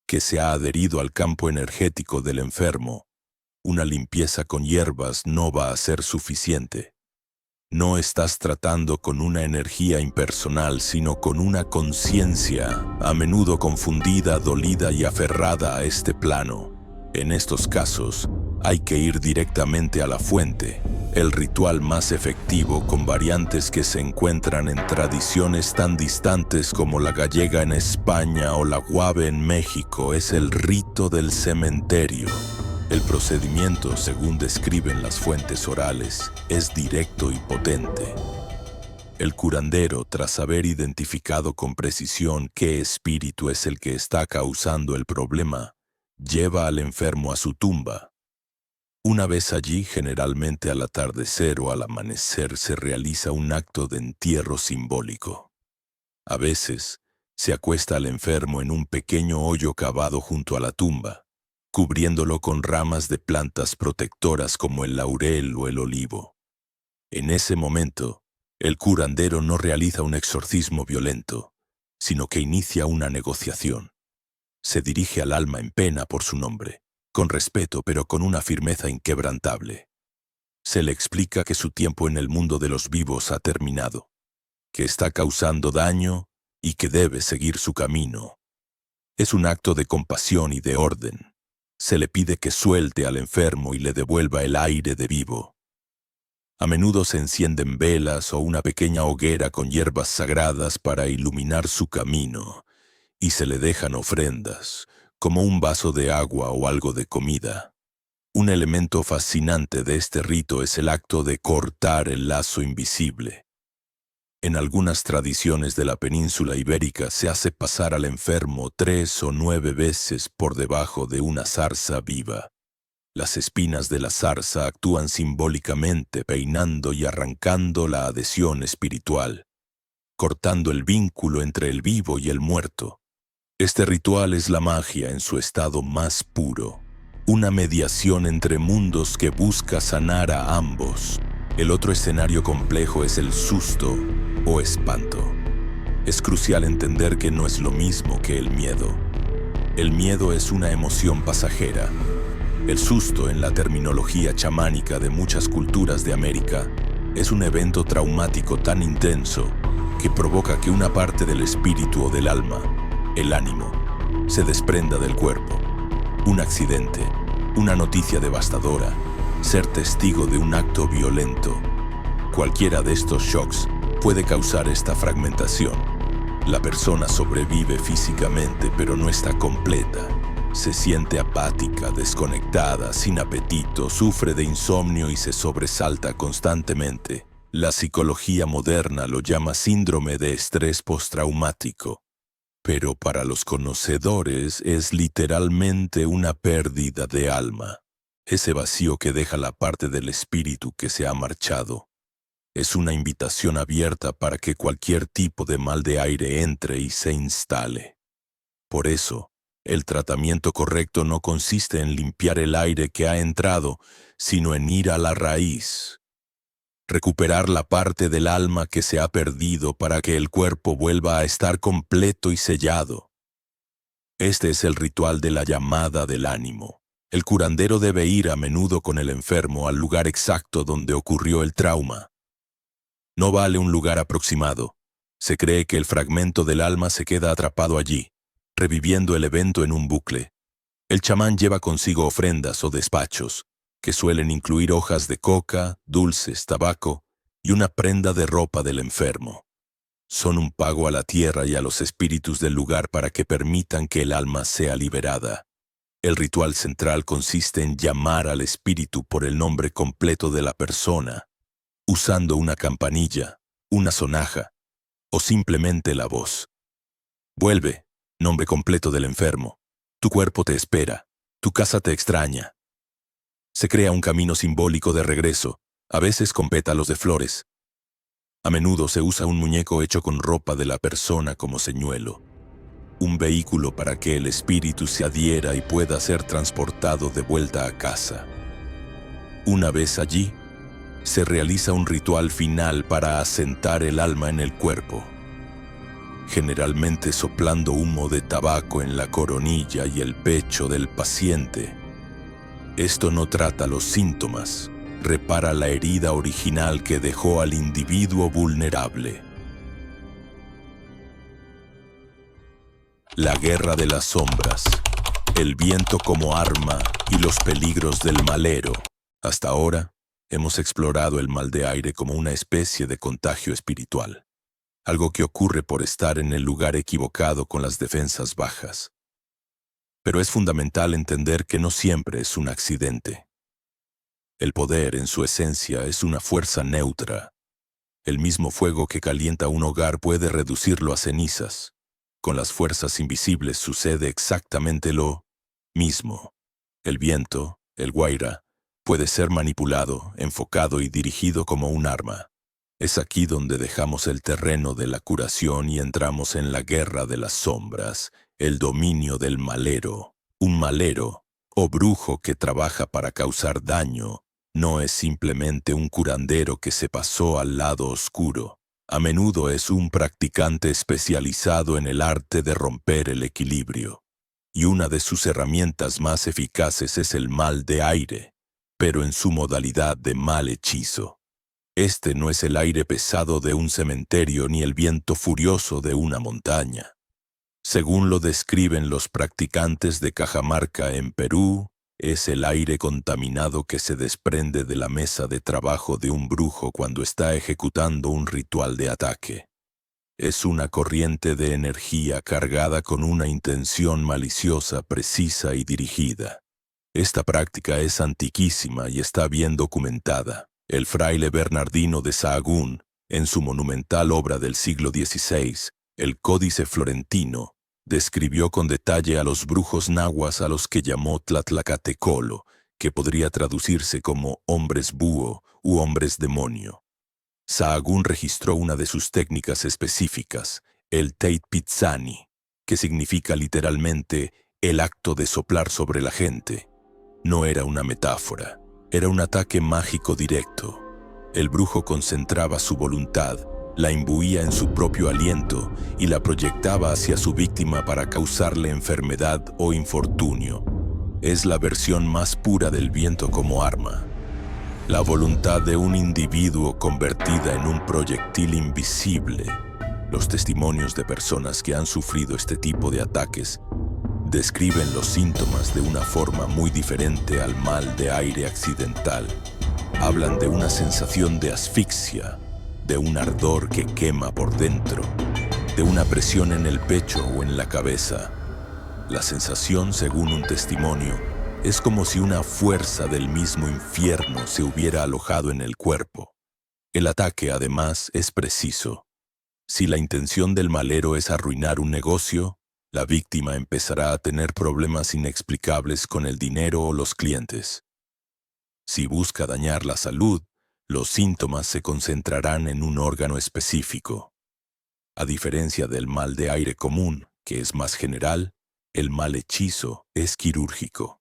que se ha adherido al campo energético del enfermo, una limpieza con hierbas no va a ser suficiente. No estás tratando con una energía impersonal, sino con una conciencia, a menudo confundida, dolida y aferrada a este plano. En estos casos, hay que ir directamente a la fuente. El ritual más efectivo, con variantes que se encuentran en tradiciones tan distantes como la gallega en España o la guave en México, es el rito del cementerio. El procedimiento, según describen las fuentes orales, es directo y potente. El curandero, tras haber identificado con precisión qué espíritu es el que está causando el problema, lleva al enfermo a su tumba. Una vez allí, generalmente al atardecer o al amanecer, se realiza un acto de entierro simbólico. A veces, se acuesta al enfermo en un pequeño hoyo cavado junto a la tumba, cubriéndolo con ramas de plantas protectoras como el laurel o el olivo. En ese momento, el curandero no realiza un exorcismo violento, sino que inicia una negociación. Se dirige al alma en pena por su nombre, con respeto pero con una firmeza inquebrantable. Se le explica que su tiempo en el mundo de los vivos ha terminado, que está causando daño y que debe seguir su camino. Es un acto de compasión y de orden. Se le pide que suelte al enfermo y le devuelva el aire de vivo. A menudo se encienden velas o una pequeña hoguera con hierbas sagradas para iluminar su camino, y se le dejan ofrendas, como un vaso de agua o algo de comida. Un elemento fascinante de este rito es el acto de cortar el lazo invisible. En algunas tradiciones de la península ibérica se hace pasar al enfermo 3 o 9 veces por debajo de una zarza viva. Las espinas de la zarza actúan simbólicamente, peinando y arrancando la adhesión espiritual, cortando el vínculo entre el vivo y el muerto. Este ritual es la magia en su estado más puro, una mediación entre mundos que busca sanar a ambos. El otro escenario complejo es el susto o espanto. Es crucial entender que no es lo mismo que el miedo. El miedo es una emoción pasajera. El susto, en la terminología chamánica de muchas culturas de América, es un evento traumático tan intenso que provoca que una parte del espíritu o del alma, el ánimo, se desprenda del cuerpo. Un accidente, una noticia devastadora, ser testigo de un acto violento. Cualquiera de estos shocks puede causar esta fragmentación. La persona sobrevive físicamente, pero no está completa. Se siente apática, desconectada, sin apetito, sufre de insomnio y se sobresalta constantemente. La psicología moderna lo llama síndrome de estrés postraumático. Pero para los conocedores es literalmente una pérdida de alma. Ese vacío que deja la parte del espíritu que se ha marchado. Es una invitación abierta para que cualquier tipo de mal de aire entre y se instale. Por eso, el tratamiento correcto no consiste en limpiar el aire que ha entrado, sino en ir a la raíz. Recuperar la parte del alma que se ha perdido para que el cuerpo vuelva a estar completo y sellado. Este es el ritual de la llamada del ánimo. El curandero debe ir a menudo con el enfermo al lugar exacto donde ocurrió el trauma. No vale un lugar aproximado. Se cree que el fragmento del alma se queda atrapado allí, reviviendo el evento en un bucle. El chamán lleva consigo ofrendas o despachos, que suelen incluir hojas de coca, dulces, tabaco y una prenda de ropa del enfermo. Son un pago a la tierra y a los espíritus del lugar para que permitan que el alma sea liberada. El ritual central consiste en llamar al espíritu por el nombre completo de la persona, usando una campanilla, una sonaja o simplemente la voz. Vuelve, nombre completo del enfermo. Tu cuerpo te espera, tu casa te extraña. Se crea un camino simbólico de regreso, a veces con pétalos de flores. A menudo se usa un muñeco hecho con ropa de la persona como señuelo, un vehículo para que el espíritu se adhiera y pueda ser transportado de vuelta a casa. Una vez allí, se realiza un ritual final para asentar el alma en el cuerpo, generalmente soplando humo de tabaco en la coronilla y el pecho del paciente. Esto no trata los síntomas, repara la herida original que dejó al individuo vulnerable. La guerra de las sombras, el viento como arma y los peligros del malero. Hasta ahora, hemos explorado el mal de aire como una especie de contagio espiritual, algo que ocurre por estar en el lugar equivocado con las defensas bajas. Pero es fundamental entender que no siempre es un accidente. El poder, en su esencia, es una fuerza neutra. El mismo fuego que calienta un hogar puede reducirlo a cenizas. Con las fuerzas invisibles sucede exactamente lo mismo. El viento, el guaira, puede ser manipulado, enfocado y dirigido como un arma. Es aquí donde dejamos el terreno de la curación y entramos en la guerra de las sombras, el dominio del malero. Un malero, o brujo que trabaja para causar daño, no es simplemente un curandero que se pasó al lado oscuro. A menudo es un practicante especializado en el arte de romper el equilibrio. Y una de sus herramientas más eficaces es el mal de aire, pero en su modalidad de mal hechizo. Este no es el aire pesado de un cementerio ni el viento furioso de una montaña. Según lo describen los practicantes de Cajamarca en Perú, es el aire contaminado que se desprende de la mesa de trabajo de un brujo cuando está ejecutando un ritual de ataque. Es una corriente de energía cargada con una intención maliciosa, precisa y dirigida. Esta práctica es antiquísima y está bien documentada. El fraile Bernardino de Sahagún, en su monumental obra del siglo XVI, El Códice Florentino, describió con detalle a los brujos nahuas a los que llamó Tlatlacatecolo, que podría traducirse como hombres búho u hombres demonio. Sahagún registró una de sus técnicas específicas, el Teit Pizzani, que significa literalmente el acto de soplar sobre la gente. No era una metáfora, era un ataque mágico directo. El brujo concentraba su voluntad, la imbuía en su propio aliento y la proyectaba hacia su víctima para causarle enfermedad o infortunio. Es la versión más pura del viento como arma. La voluntad de un individuo convertida en un proyectil invisible. Los testimonios de personas que han sufrido este tipo de ataques describen los síntomas de una forma muy diferente al mal de aire accidental. Hablan de una sensación de asfixia, de un ardor que quema por dentro, de una presión en el pecho o en la cabeza. La sensación, según un testimonio, es como si una fuerza del mismo infierno se hubiera alojado en el cuerpo. El ataque, además, es preciso. Si la intención del malero es arruinar un negocio, la víctima empezará a tener problemas inexplicables con el dinero o los clientes. Si busca dañar la salud, los síntomas se concentrarán en un órgano específico. A diferencia del mal de aire común, que es más general, el mal hechizo es quirúrgico.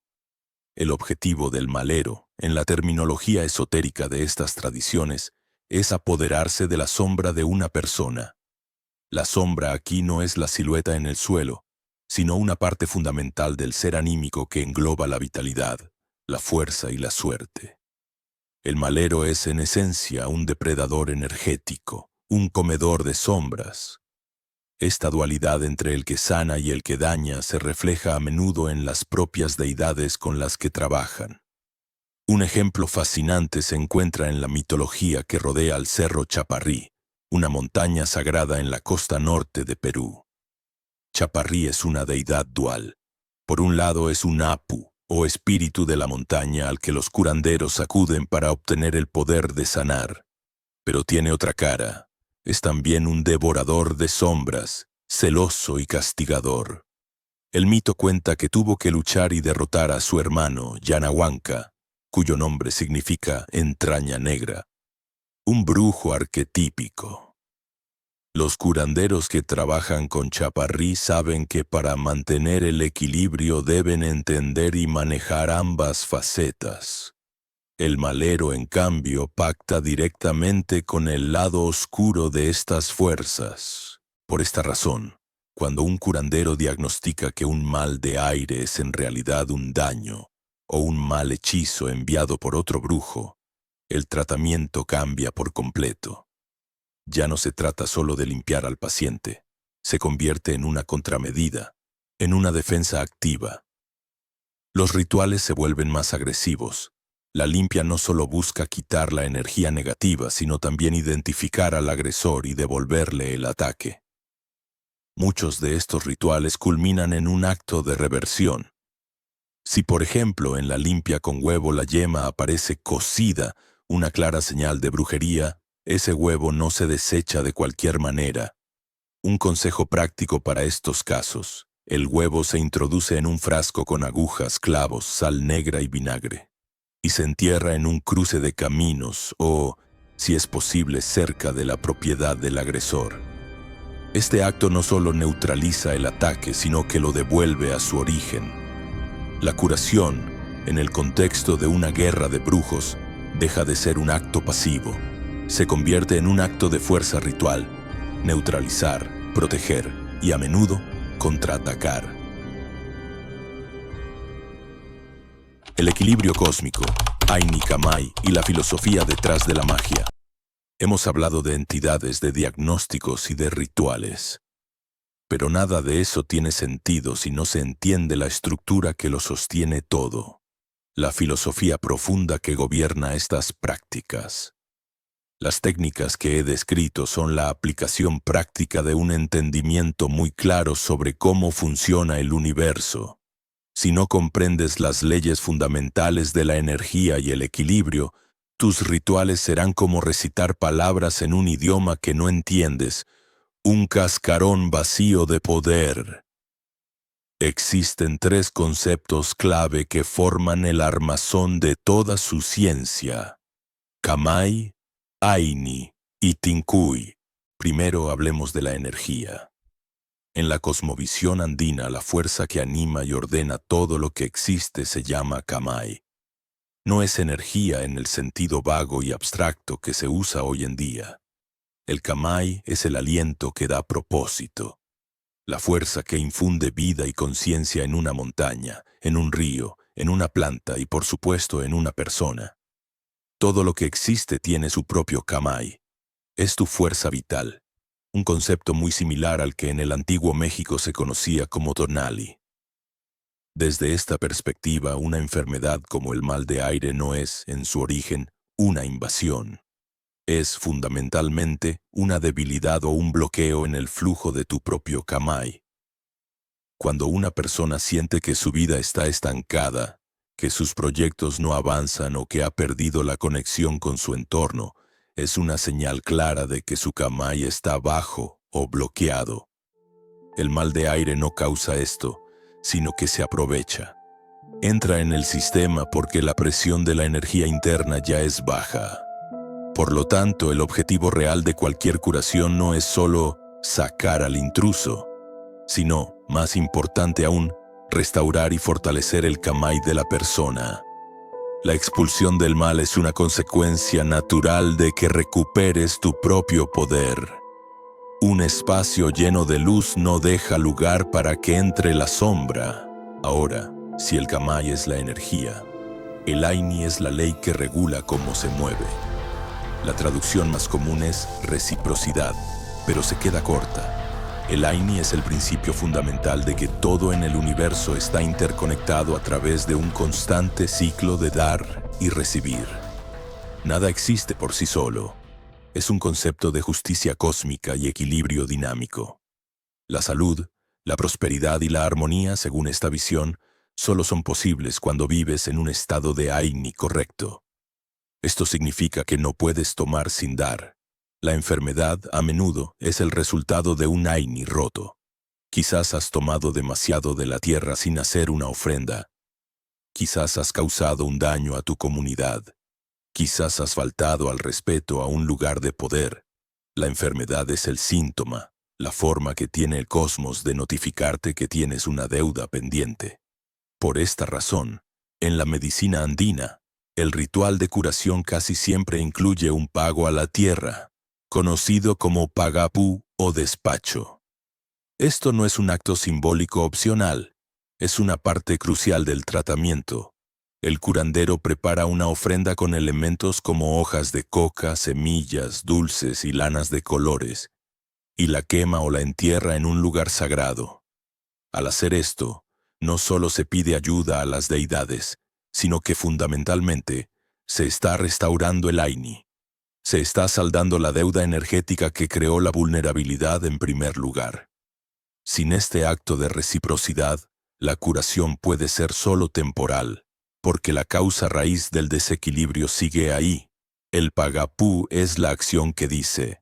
El objetivo del malero, en la terminología esotérica de estas tradiciones, es apoderarse de la sombra de una persona. La sombra aquí no es la silueta en el suelo, sino una parte fundamental del ser anímico que engloba la vitalidad, la fuerza y la suerte. El malero es en esencia un depredador energético, un comedor de sombras. Esta dualidad entre el que sana y el que daña se refleja a menudo en las propias deidades con las que trabajan. Un ejemplo fascinante se encuentra en la mitología que rodea al Cerro Chaparrí, una montaña sagrada en la costa norte de Perú. Chaparrí es una deidad dual. Por un lado es un apu, o espíritu de la montaña al que los curanderos acuden para obtener el poder de sanar. Pero tiene otra cara. Es también un devorador de sombras, celoso y castigador. El mito cuenta que tuvo que luchar y derrotar a su hermano, Yanahuanca, cuyo nombre significa entraña negra, un brujo arquetípico. Los curanderos que trabajan con Chaparrí saben que para mantener el equilibrio deben entender y manejar ambas facetas. El malero, en cambio, pacta directamente con el lado oscuro de estas fuerzas. Por esta razón, cuando un curandero diagnostica que un mal de aire es en realidad un daño o un mal hechizo enviado por otro brujo, el tratamiento cambia por completo. Ya no se trata solo de limpiar al paciente, se convierte en una contramedida, en una defensa activa. Los rituales se vuelven más agresivos. La limpia no solo busca quitar la energía negativa, sino también identificar al agresor y devolverle el ataque. Muchos de estos rituales culminan en un acto de reversión. Si, por ejemplo, en la limpia con huevo la yema aparece cocida, una clara señal de brujería, ese huevo no se desecha de cualquier manera. Un consejo práctico para estos casos: el huevo se introduce en un frasco con agujas, clavos, sal negra y vinagre, y se entierra en un cruce de caminos o, si es posible, cerca de la propiedad del agresor. Este acto no solo neutraliza el ataque, sino que lo devuelve a su origen. La curación, en el contexto de una guerra de brujos, deja de ser un acto pasivo. Se convierte en un acto de fuerza ritual: neutralizar, proteger y, a menudo, contraatacar. El equilibrio cósmico, Aini Kamai y la filosofía detrás de la magia. Hemos hablado de entidades, de diagnósticos y de rituales. Pero nada de eso tiene sentido si no se entiende la estructura que lo sostiene todo, la filosofía profunda que gobierna estas prácticas. Las técnicas que he descrito son la aplicación práctica de un entendimiento muy claro sobre cómo funciona el universo. Si no comprendes las leyes fundamentales de la energía y el equilibrio, tus rituales serán como recitar palabras en un idioma que no entiendes, un cascarón vacío de poder. Existen tres conceptos clave que forman el armazón de toda su ciencia: Kamai, Aini y Tinkui. Primero hablemos de la energía. En la cosmovisión andina, la fuerza que anima y ordena todo lo que existe se llama Kamai. No es energía en el sentido vago y abstracto que se usa hoy en día. El Kamai es el aliento que da propósito, la fuerza que infunde vida y conciencia en una montaña, en un río, en una planta y, por supuesto, en una persona. Todo lo que existe tiene su propio Kamai. Es tu fuerza vital, un concepto muy similar al que en el antiguo México se conocía como tonali. Desde esta perspectiva, una enfermedad como el mal de aire no es, en su origen, una invasión. Es fundamentalmente una debilidad o un bloqueo en el flujo de tu propio Kamai. Cuando una persona siente que su vida está estancada, que sus proyectos no avanzan o que ha perdido la conexión con su entorno, es una señal clara de que su Kamai está bajo o bloqueado. El mal de aire no causa esto, sino que se aprovecha. Entra en el sistema porque la presión de la energía interna ya es baja. Por lo tanto, el objetivo real de cualquier curación no es solo sacar al intruso, sino, más importante aún, restaurar y fortalecer el Kamai de la persona. La expulsión del mal es una consecuencia natural de que recuperes tu propio poder. Un espacio lleno de luz no deja lugar para que entre la sombra. Ahora, si el Kamai es la energía, el Aini es la ley que regula cómo se mueve. La traducción más común es reciprocidad, pero se queda corta. El Aini es el principio fundamental de que todo en el universo está interconectado a través de un constante ciclo de dar y recibir. Nada existe por sí solo. Es un concepto de justicia cósmica y equilibrio dinámico. La salud, la prosperidad y la armonía, según esta visión, solo son posibles cuando vives en un estado de Aini correcto. Esto significa que no puedes tomar sin dar. La enfermedad, a menudo, es el resultado de un Aini roto. Quizás has tomado demasiado de la tierra sin hacer una ofrenda. Quizás has causado un daño a tu comunidad. Quizás has faltado al respeto a un lugar de poder. La enfermedad es el síntoma, la forma que tiene el cosmos de notificarte que tienes una deuda pendiente. Por esta razón, en la medicina andina, el ritual de curación casi siempre incluye un pago a la tierra, conocido como pagapú o despacho. Esto no es un acto simbólico opcional, es una parte crucial del tratamiento. El curandero prepara una ofrenda con elementos como hojas de coca, semillas, dulces y lanas de colores, y la quema o la entierra en un lugar sagrado. Al hacer esto, no solo se pide ayuda a las deidades, sino que fundamentalmente se está restaurando el Aini. Se está saldando la deuda energética que creó la vulnerabilidad en primer lugar. Sin este acto de reciprocidad, la curación puede ser solo temporal, porque la causa raíz del desequilibrio sigue ahí. El pagapú es la acción que dice: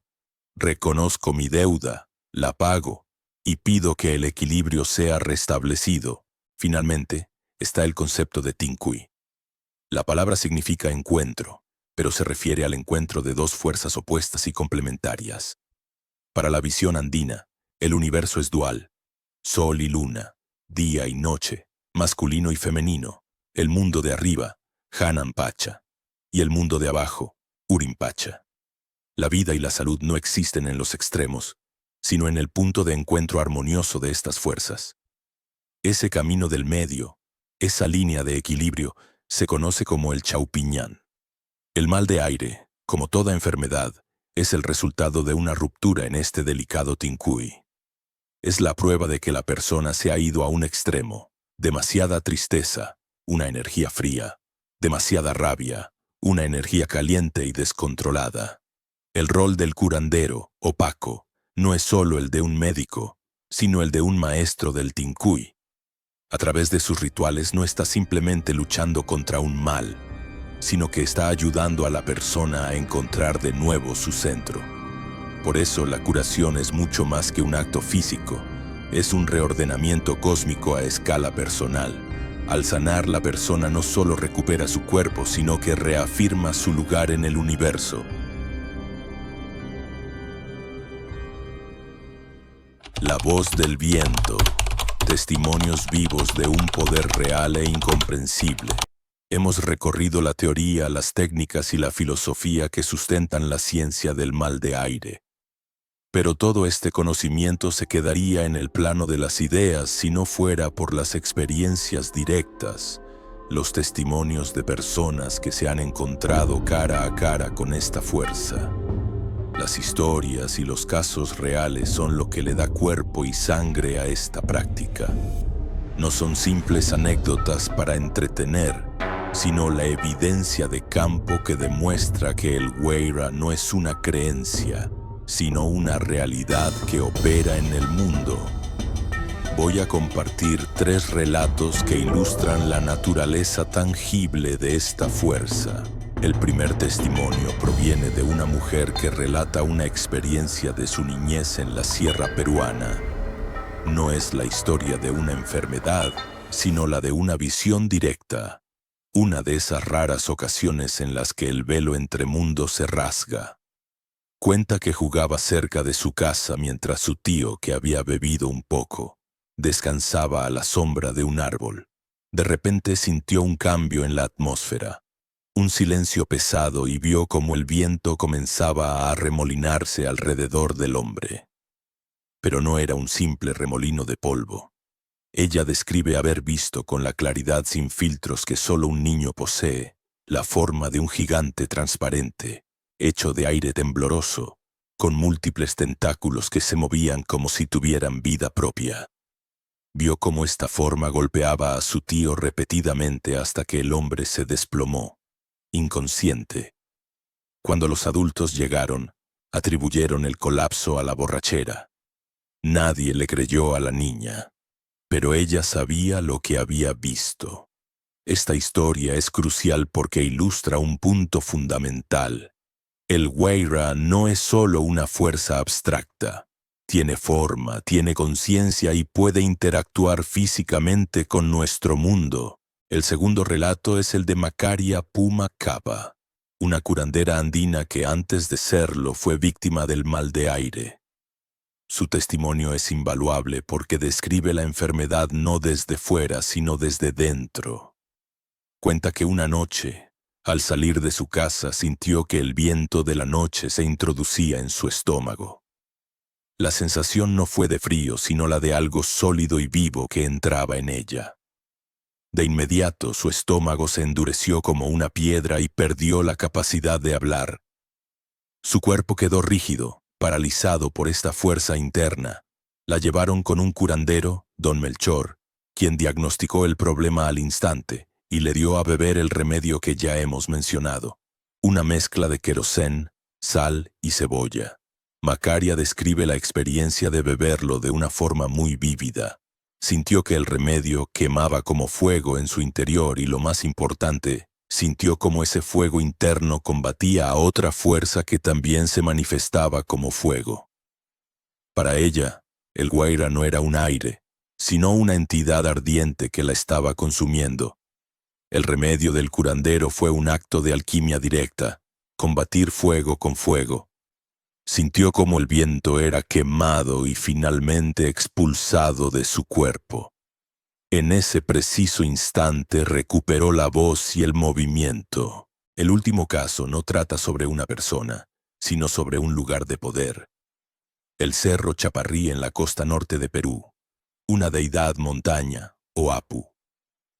reconozco mi deuda, la pago, y pido que el equilibrio sea restablecido. Finalmente, está el concepto de Tincui. La palabra significa encuentro, pero se refiere al encuentro de dos fuerzas opuestas y complementarias. Para la visión andina, el universo es dual: sol y luna, día y noche, masculino y femenino, el mundo de arriba, Hanan-Pacha, y el mundo de abajo, Urim-Pacha. La vida y la salud no existen en los extremos, sino en el punto de encuentro armonioso de estas fuerzas. Ese camino del medio, esa línea de equilibrio, se conoce como el Chaupiñán. El mal de aire, como toda enfermedad, es el resultado de una ruptura en este delicado Tincui. Es la prueba de que la persona se ha ido a un extremo: demasiada tristeza, una energía fría; demasiada rabia, una energía caliente y descontrolada. El rol del curandero, opaco, no es solo el de un médico, sino el de un maestro del Tincui. A través de sus rituales no está simplemente luchando contra un mal, sino que está ayudando a la persona a encontrar de nuevo su centro. Por eso la curación es mucho más que un acto físico, es un reordenamiento cósmico a escala personal. Al sanar, la persona no solo recupera su cuerpo, sino que reafirma su lugar en el universo. La voz del viento. Testimonios vivos de un poder real e incomprensible. Hemos recorrido la teoría, las técnicas y la filosofía que sustentan la ciencia del mal de aire. Pero todo este conocimiento se quedaría en el plano de las ideas si no fuera por las experiencias directas, los testimonios de personas que se han encontrado cara a cara con esta fuerza. Las historias y los casos reales son lo que le da cuerpo y sangre a esta práctica. No son simples anécdotas para entretener, sino la evidencia de campo que demuestra que el Weira no es una creencia, sino una realidad que opera en el mundo. Voy a compartir 3 relatos que ilustran la naturaleza tangible de esta fuerza. El primer testimonio proviene de una mujer que relata una experiencia de su niñez en la sierra peruana. No es la historia de una enfermedad, sino la de una visión directa. Una de esas raras ocasiones en las que el velo entre mundos se rasga. Cuenta que jugaba cerca de su casa mientras su tío, que había bebido un poco, descansaba a la sombra de un árbol. De repente sintió un cambio en la atmósfera. Un silencio pesado, y vio cómo el viento comenzaba a arremolinarse alrededor del hombre. Pero no era un simple remolino de polvo. Ella describe haber visto con la claridad sin filtros que solo un niño posee, la forma de un gigante transparente, hecho de aire tembloroso, con múltiples tentáculos que se movían como si tuvieran vida propia. Vio cómo esta forma golpeaba a su tío repetidamente hasta que el hombre se desplomó, inconsciente. Cuando los adultos llegaron, atribuyeron el colapso a la borrachera. Nadie le creyó a la niña, pero ella sabía lo que había visto. Esta historia es crucial porque ilustra un punto fundamental. El Weira no es solo una fuerza abstracta. Tiene forma, tiene conciencia y puede interactuar físicamente con nuestro mundo. El segundo relato es el de Macaria Puma Capa, una curandera andina que antes de serlo fue víctima del mal de aire. Su testimonio es invaluable porque describe la enfermedad no desde fuera, sino desde dentro. Cuenta que una noche, al salir de su casa, sintió que el viento de la noche se introducía en su estómago. La sensación no fue de frío, sino la de algo sólido y vivo que entraba en ella. De inmediato su estómago se endureció como una piedra y perdió la capacidad de hablar. Su cuerpo quedó rígido, paralizado por esta fuerza interna. La llevaron con un curandero, don Melchor, quien diagnosticó el problema al instante y le dio a beber el remedio que ya hemos mencionado, una mezcla de querosén, sal y cebolla. Macaria describe la experiencia de beberlo de una forma muy vívida. Sintió que el remedio quemaba como fuego en su interior y, lo más importante, sintió como ese fuego interno combatía a otra fuerza que también se manifestaba como fuego. Para ella, el Guaira no era un aire, sino una entidad ardiente que la estaba consumiendo. El remedio del curandero fue un acto de alquimia directa, combatir fuego con fuego. Sintió como el viento era quemado y finalmente expulsado de su cuerpo. En ese preciso instante recuperó la voz y el movimiento. El último caso no trata sobre una persona, sino sobre un lugar de poder. El Cerro Chaparrí en la costa norte de Perú, una deidad montaña, o Apu.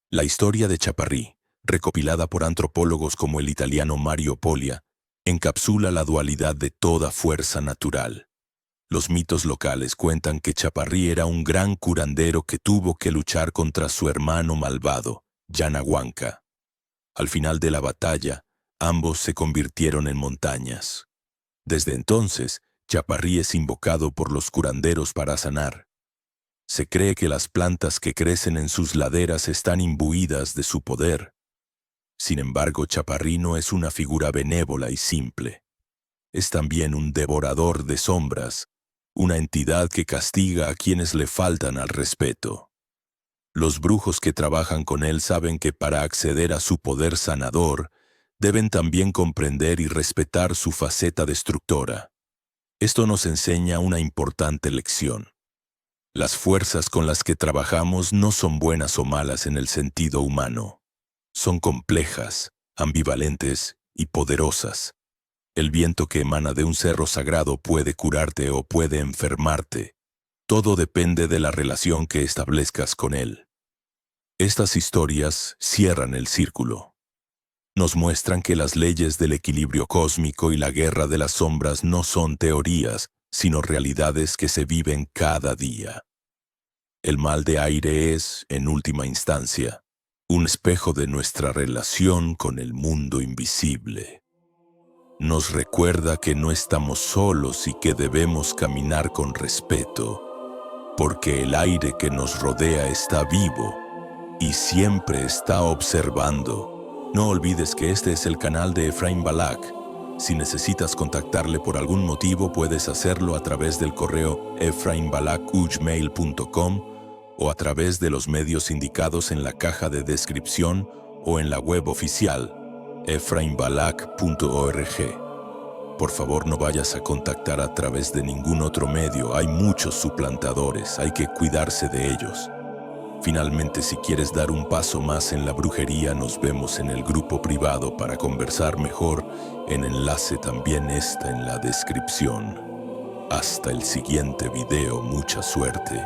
La historia de Chaparrí, recopilada por antropólogos como el italiano Mario Poglia, encapsula la dualidad de toda fuerza natural. Los mitos locales cuentan que Chaparrí era un gran curandero que tuvo que luchar contra su hermano malvado, Yanahuanca. Al final de la batalla, ambos se convirtieron en montañas. Desde entonces, Chaparrí es invocado por los curanderos para sanar. Se cree que las plantas que crecen en sus laderas están imbuidas de su poder. Sin embargo, Chaparrí no es una figura benévola y simple. Es también un devorador de sombras, una entidad que castiga a quienes le faltan al respeto. Los brujos que trabajan con él saben que para acceder a su poder sanador, deben también comprender y respetar su faceta destructora. Esto nos enseña una importante lección. Las fuerzas con las que trabajamos no son buenas o malas en el sentido humano. Son complejas, ambivalentes y poderosas. El viento que emana de un cerro sagrado puede curarte o puede enfermarte. Todo depende de la relación que establezcas con él. Estas historias cierran el círculo. Nos muestran que las leyes del equilibrio cósmico y la guerra de las sombras no son teorías, sino realidades que se viven cada día. El mal de aire es, en última instancia, un espejo de nuestra relación con el mundo invisible. Nos recuerda que no estamos solos y que debemos caminar con respeto, porque el aire que nos rodea está vivo y siempre está observando. No olvides que este es el canal de Efraín Balak. Si necesitas contactarle por algún motivo, puedes hacerlo a través del correo efrainbalak@gmail.com o a través de los medios indicados en la caja de descripción o en la web oficial efrainbalak.org. Por favor, no vayas a contactar a través de ningún otro medio. Hay muchos suplantadores, hay que cuidarse de ellos. Finalmente, si quieres dar un paso más en la brujería, nos vemos en el grupo privado para conversar mejor. El enlace también está en la descripción. Hasta el siguiente video, mucha suerte.